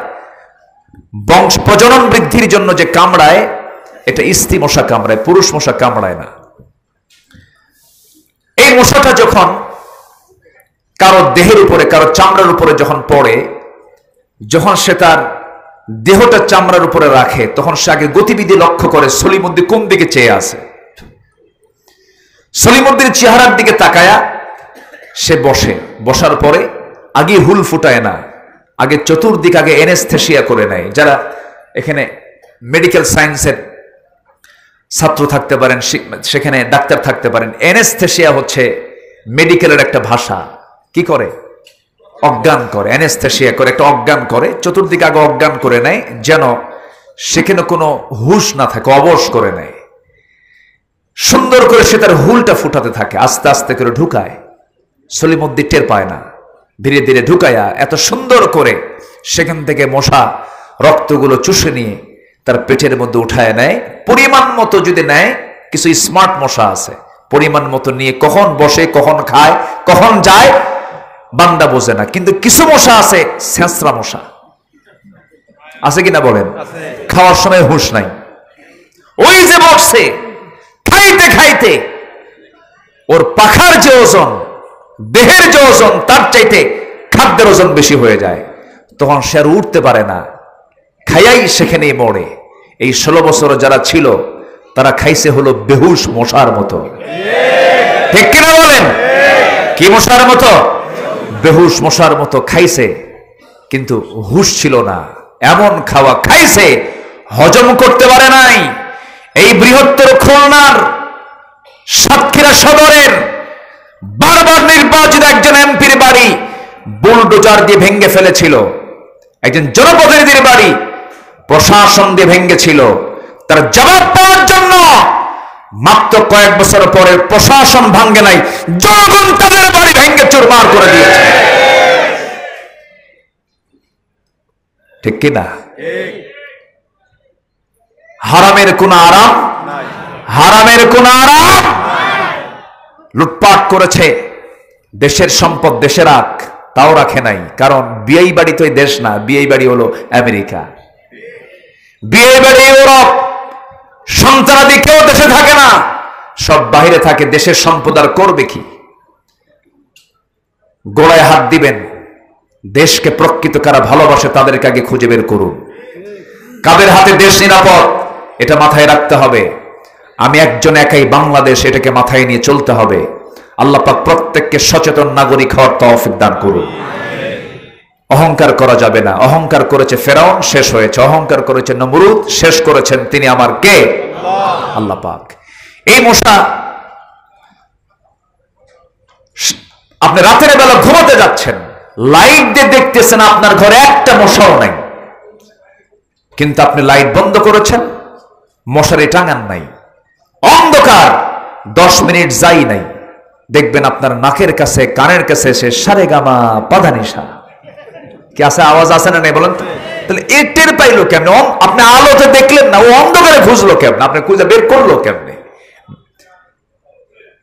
বংশ প্রজনন বৃদ্ধির জন্য যে কামড়ায়, এটা স্ত্রী মশা কামড়ায়, পুরুষ মশা কামড়ায় না। এই মশাটা যখন কারো দেহের উপরে, কারো চামড়ার উপরে যখন পড়ে, যখন সে তার দেহটা চামড়ার উপরে রাখে, তখন সে আগে গতিবিধি লক্ষ্য করে সলিমুদ্দিন কোন দিকে চেয়ে আছে। সলিমুদ্দিনের চেহারার দিকে তাকায়া সে বসে। বসার পরে আগে হুল ফুটায় না, আগে চতুর্দিক আগে এনেস্থেশিয়া করে নেয়। যারা এখানে মেডিকেল সায়েন্সের ছাত্র থাকতে পারেন, সেখানে ডাক্তার থাকতে পারেন। এনেস্থেশিয়া হচ্ছে মেডিকেলের একটা ভাষা। কি করে? অজ্ঞান করে, এনেস্থেশিয়া করে, একটা অজ্ঞান করে, চতুর্দিকে আগে অজ্ঞান করে নেয়, যেন সেখানে কোনো হুশ না থাকে, অবশ করে নেয়। সুন্দর করে সে তার হুলটা ফুটাতে থাকে, আস্তে আস্তে করে ঢুকায়। সলিমুদ্দিন টের পায় না, ধীরে ধীরে ঢুকায়া এত সুন্দর করে সেখান থেকে মশা রক্তগুলো চুষে নিয়ে তার পেটের মধ্যে উঠায় নেয়। পরিমাণ মতো যদি নেয়, কিছু স্মার্ট মশা আছে, পরিমাণ মতো নিয়ে কখন বসে, কখন খায়, কখন যায় বান্দা বোঝে না। কিন্তু কিছু মশা আছে ছেঁচড়া মশা, আছে কিনা বলেন? খাওয়ার সময় হুঁশ নাই, ওই যে বসছে খাইতে খাইতে ওর পাখার যে ওজন, দেহের যে ওজন, তার চাইতে খাদ্যের ওজন বেশি হয়ে যায়। তখন সে আর উঠতে পারে না, খাইয়াই সেখানেই মরে। এই 16 বছর যারা ছিল তারা খাইছে হলো বেহুশ মশার মতো। ঠিক কিনা বলেন? কি মশার মতো? বেহুশ মশার মতো খাইছে, কিন্তু হুশ ছিল না। এমন খাওয়া খাইছে হজম করতে পারে নাই। এই বৃহত্তর খুলনার সাতক্ষীরা সদরের বারবার নির্বাচিত একজন এমপির বাড়ি বুলডোজার দিয়ে ভেঙে ফেলেছিল, একজন জনপ্রতিনিধির বাড়ি প্রশাসন দিয়ে ভেঙেছিল। তার জবাব পাওয়ার জন্য মাত্র কয়েক বছর পরে প্রশাসন ভাঙ্গে নাই, জনগণ তাদের বাড়ি ভেঙে চুরমার করে দিয়েছে। ঠিক কিনা? হারামের কোন আরাম, হারামের কোন আরাম। লুটপাট করেছে, দেশের সম্পদ দেশে রাখ, তাও রাখে নাই। কারণ বিয়ে বাড়ি তো এই দেশ না, বিয়ে বাড়ি হলো আমেরিকা, বিয়ে বাড়ি ইউরোপ। সন্তানাদি কেউ দেশে থাকে না, সব বাইরে থাকে। দেশের সম্পদ আর করবে কি? গোড়ায় হাত দিবেন। দেশকে প্রকৃত কারা ভালোবাসে তাদেরকে আগে খুঁজে বের করুন। কাদের হাতে দেশ নিরাপদ এটা মাথায় রাখতে হবে। আমি একজন একাই বাংলাদেশ, এটাকে মাথায় নিয়ে চলতে হবে। আল্লাহ পাক প্রত্যেককে সচেতন নাগরিক হওয়ার তৌফিক দান করুন। অহংকার করা যাবে না। অহংকার করেছে ফেরাউন, শেষ হয়েছে। অহংকার করেছে নমরুদ, শেষ করেছেন তিনি আমার কে? আল্লাহ পাক। এই মশা, আপনি রাতের বেলা ঘুমাতে যাচ্ছেন, লাইট দিয়ে দেখতেছেন আপনার ঘরে একটা মশাও নাই, কিন্তু আপনি লাইট বন্ধ করেছেন, মশারি টাঙান নাই, অন্ধকার, 10 মিনিট যাই নাই, দেখবেন আপনার নাকের কাছে কানের কাছে সে সারেগামা পাধানিসা কি আছে, আওয়াজ আছে না নেই বলেন তো? তাহলে এ টের পাইলো কেমনে? আপনি আলোতে দেখলেন না, ও অন্ধকারে খুঁজলো কেমনে? আপনি খুঁজে বের করলো কেমনে?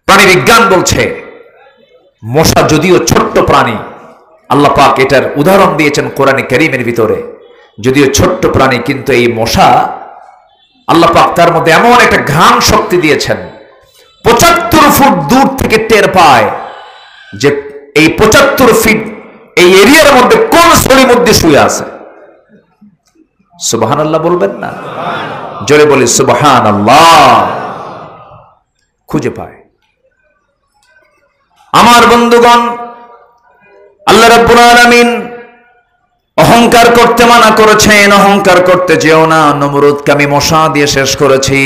প্রাণী বিজ্ঞান বলছে মশা যদিও ছোট্ট প্রাণী, আল্লাহ পাক এটার উদাহরণ দিয়েছেন কোরআনে কারীমের ভিতরে। যদিও ছোট্ট প্রাণী, কিন্তু এই মশা আল্লাহ পাক তার মধ্যে এমন একটা ঘ্রাণ শক্তি দিয়েছেন, 75 ফুট দূর থেকে টের পায় যে এই 75 ফিট এই এরিয়ার মধ্যে কোন সলির মধ্যে শুয়ে আছে। সুবহানাল্লাহ বলবেন না? জোরে বলি সুবহানাল্লাহ। খুঁজে পায়। আমার বন্ধুগণ, আল্লাহ রাব্বুল আলামিন অহংকার করতে মানা করেছেন। অহংকার করতে যেও না। নমরুদকে আমি মশা দিয়ে শেষ করেছি,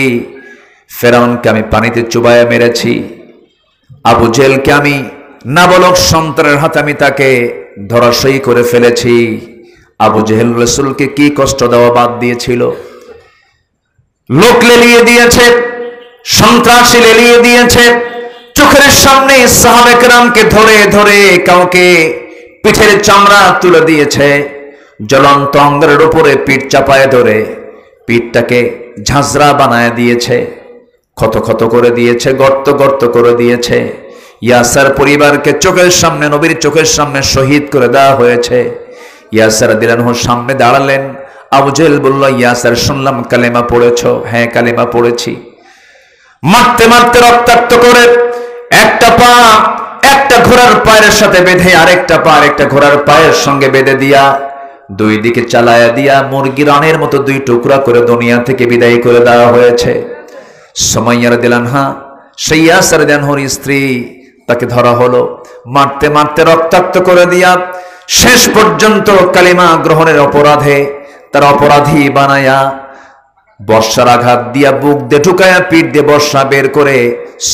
ফেরাউনকে আমি পানিতে চুবাইয়া মেরেছি, আবু জেহেলকে আমি নাবালক সন্তানের হাতে আমি তাকে ধরাশয়ী করে ফেলেছি। আবু জেহেল রাসূলকে কি কষ্ট দেওয়া বাদ দিয়েছিল। লোক লেলিয়ে দিয়েছে, সন্ত্রাসী লেলিয়ে দিয়েছে, চোখের সামনে সাহাবে কেরামকে ধরে ধরে কাউকে পিঠের চামড়া তুলে দিয়েছে, জ্বলন্ত অঙ্গের উপরে পিঠ চাপায় ধরে পিঠটাকে ঝাঁঝরা বানায় দিয়েছে, ক্ষত ক্ষত করে দিয়েছে, গর্ত গর্ত করে দিয়েছে। ইয়াসার পরিবারকে চোখের সামনে, নবীর চোখের সামনে শহীদ করে দেওয়া হয়েছে। ইয়াসার রাদিয়াল্লাহু আনহু সামনে দাঁড়ালেন। আবু জেহেল বলল, ইয়াসার শুনলাম কালেমা পড়েছো? হ্যাঁ কালেমা পড়েছি। মারতে মারতে রক্তাক্ত করে একটা পা একটা ঘোড়ার পায়ের সাথে বেঁধে, আরেকটা পা আরেকটা ঘোড়ার পায়ের সঙ্গে বেঁধে দিয়া, দুই দিকে চালায়া দিয়া মুরগি রানের মতো 2 টুকরা করে দুনিয়া থেকে বিদায় করে দেওয়া হয়েছে। সুমাইয়া রাদিয়াল্লাহু আনহা, সেই ইয়াসার রাদিয়াল্লাহু আনহুর স্ত্রী, তাকে ধরা হলো। মারতে মারতে রক্তাক্ত করে দিয়া শেষ পর্যন্ত কালিমা গ্রহণের অপরাধে তার অপরাধী বানায়া বর্ষার আঘাত দিয়া বুক দিয়ে ঢুকায়া পিঠ দিয়ে বর্ষা বের করে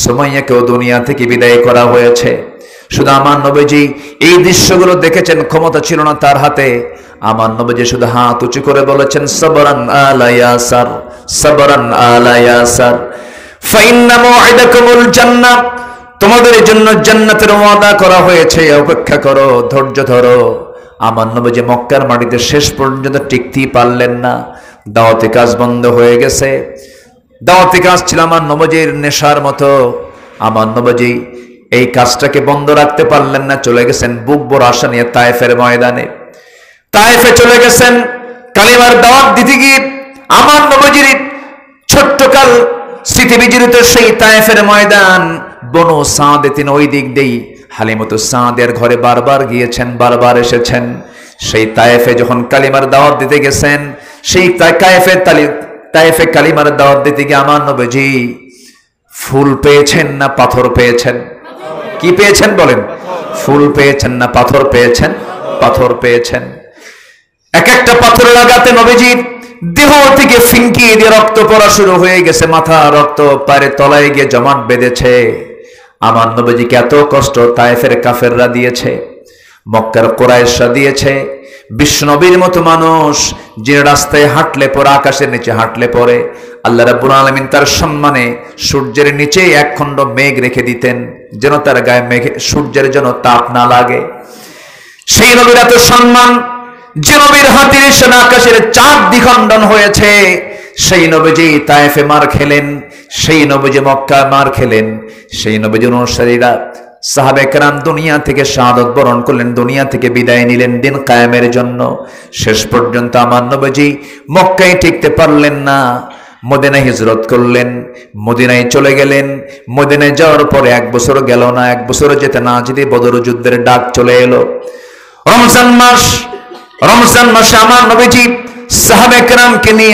সুমাইয়াকেও দুনিয়া থেকে বিদায় করা হয়েছে। শুধু আমার নবীজি এই দৃশ্যগুলো দেখেছেন, ক্ষমতা ছিল না তার হাতে। আমার নবীজি শুধু হাত উঁচু করে বলেছেন, সাবরান আলা ইয়াসার, সাবরান আলা ইয়াসার, ফাইন্না মাউইদাকুমুল জান্নাহ, তোমাদের জন্য জান্নাতের ওয়াদা করা হয়েছে, অপেক্ষা করো, ধৈর্য ধরো। আমার নবীজি মক্কার মাটিতে শেষ পর্যন্ত টিকতেই পারলেন না। দাওয়াতি কাজ বন্ধ হয়ে গেছে। দাওয়াতি কাজ ছিল আমার নবীজির নেশার মতো। আমার নবীজি এই কাজটাকে বন্ধ রাখতে পারলেন না, চলে গেছেন বুক বড় আশা নিয়ে তায়েফের ময়দানে। তায়েফে চলে গেছেন কালিমার দাওয়াত দিতে গিয়ে। আমার নবীজির ছোট্টকাল স্মৃতি বিজড়িত সেই তায়েফের ময়দান, বনু সাদে তিনি ওই দিক দেই হালিমাতু সাদের ঘরে বারবার গিয়েছেন, বারবার এসেছেন। সেই তায়েফে যখন কালিমার দাওয়াত দিতে গেছেন, সেই তায়েফে কালিমার দাওয়াত দিতে গিয়ে আমার নবীজি ফুল পেয়েছেন না পাথর পেয়েছেন? কি পেয়েছেন বলেন? ফুল পেয়েছেন না পাথর পেয়েছেন? পাথর পেয়েছেন। এক একটা পাথর লাগাতে নবীজির দেহ থেকে ফিনকি দিয়ে রক্ত পড়া শুরু হয়ে গেছে, মাথা রক্ত পায়ের তলায় গিয়ে জমাট বেঁধেছে। আমার নবীজিকে এত কষ্ট তায়েফের কাফেররা দিয়েছে। মক্কার কুরাইশরা দিয়েছে বিশ্বনবীর মতো মানুষ যে রাস্তায় হাঁটলে পরে, আকাশের নিচে হাঁটলে পরে আল্লাহ রাব্বুল আলামিন তার সম্মানে সূর্যের নিচে একখণ্ড মেঘ রেখে দিতেন, যেন তার গায়ে মেঘে সূর্যের যেন তাপ না লাগে। সেই নবীর এত সম্মান, যে নবীর হাতের নিশানা আকাশের চাঁদ দ্বিখণ্ডন হয়েছে, সেই নবীজি তায়েফে মার খেলেন, সেই নবীজি মক্কা মার খেলেন, সেই নবীজির অনুসারীরা সাহাবে কেরাম দুনিয়া থেকে শাহাদত বরণ করলেন, দুনিয়া থেকে বিদায় নিলেন দিন কায়েমের জন্য। শেষ পর্যন্ত আমার নবীজি মক্কায় টিকতে পারলেন না, মদিনায় হিজরত করলেন, মদিনায় চলে গেলেন। মদিনায় যাওয়ার পরে 1 বছর গেল না, 1 বছর যেতে না যেতে বদর যুদ্ধের ডাক চলে এলো। রমজান মাসে আমার নবীজি সাহাবে কেরামকে নিয়ে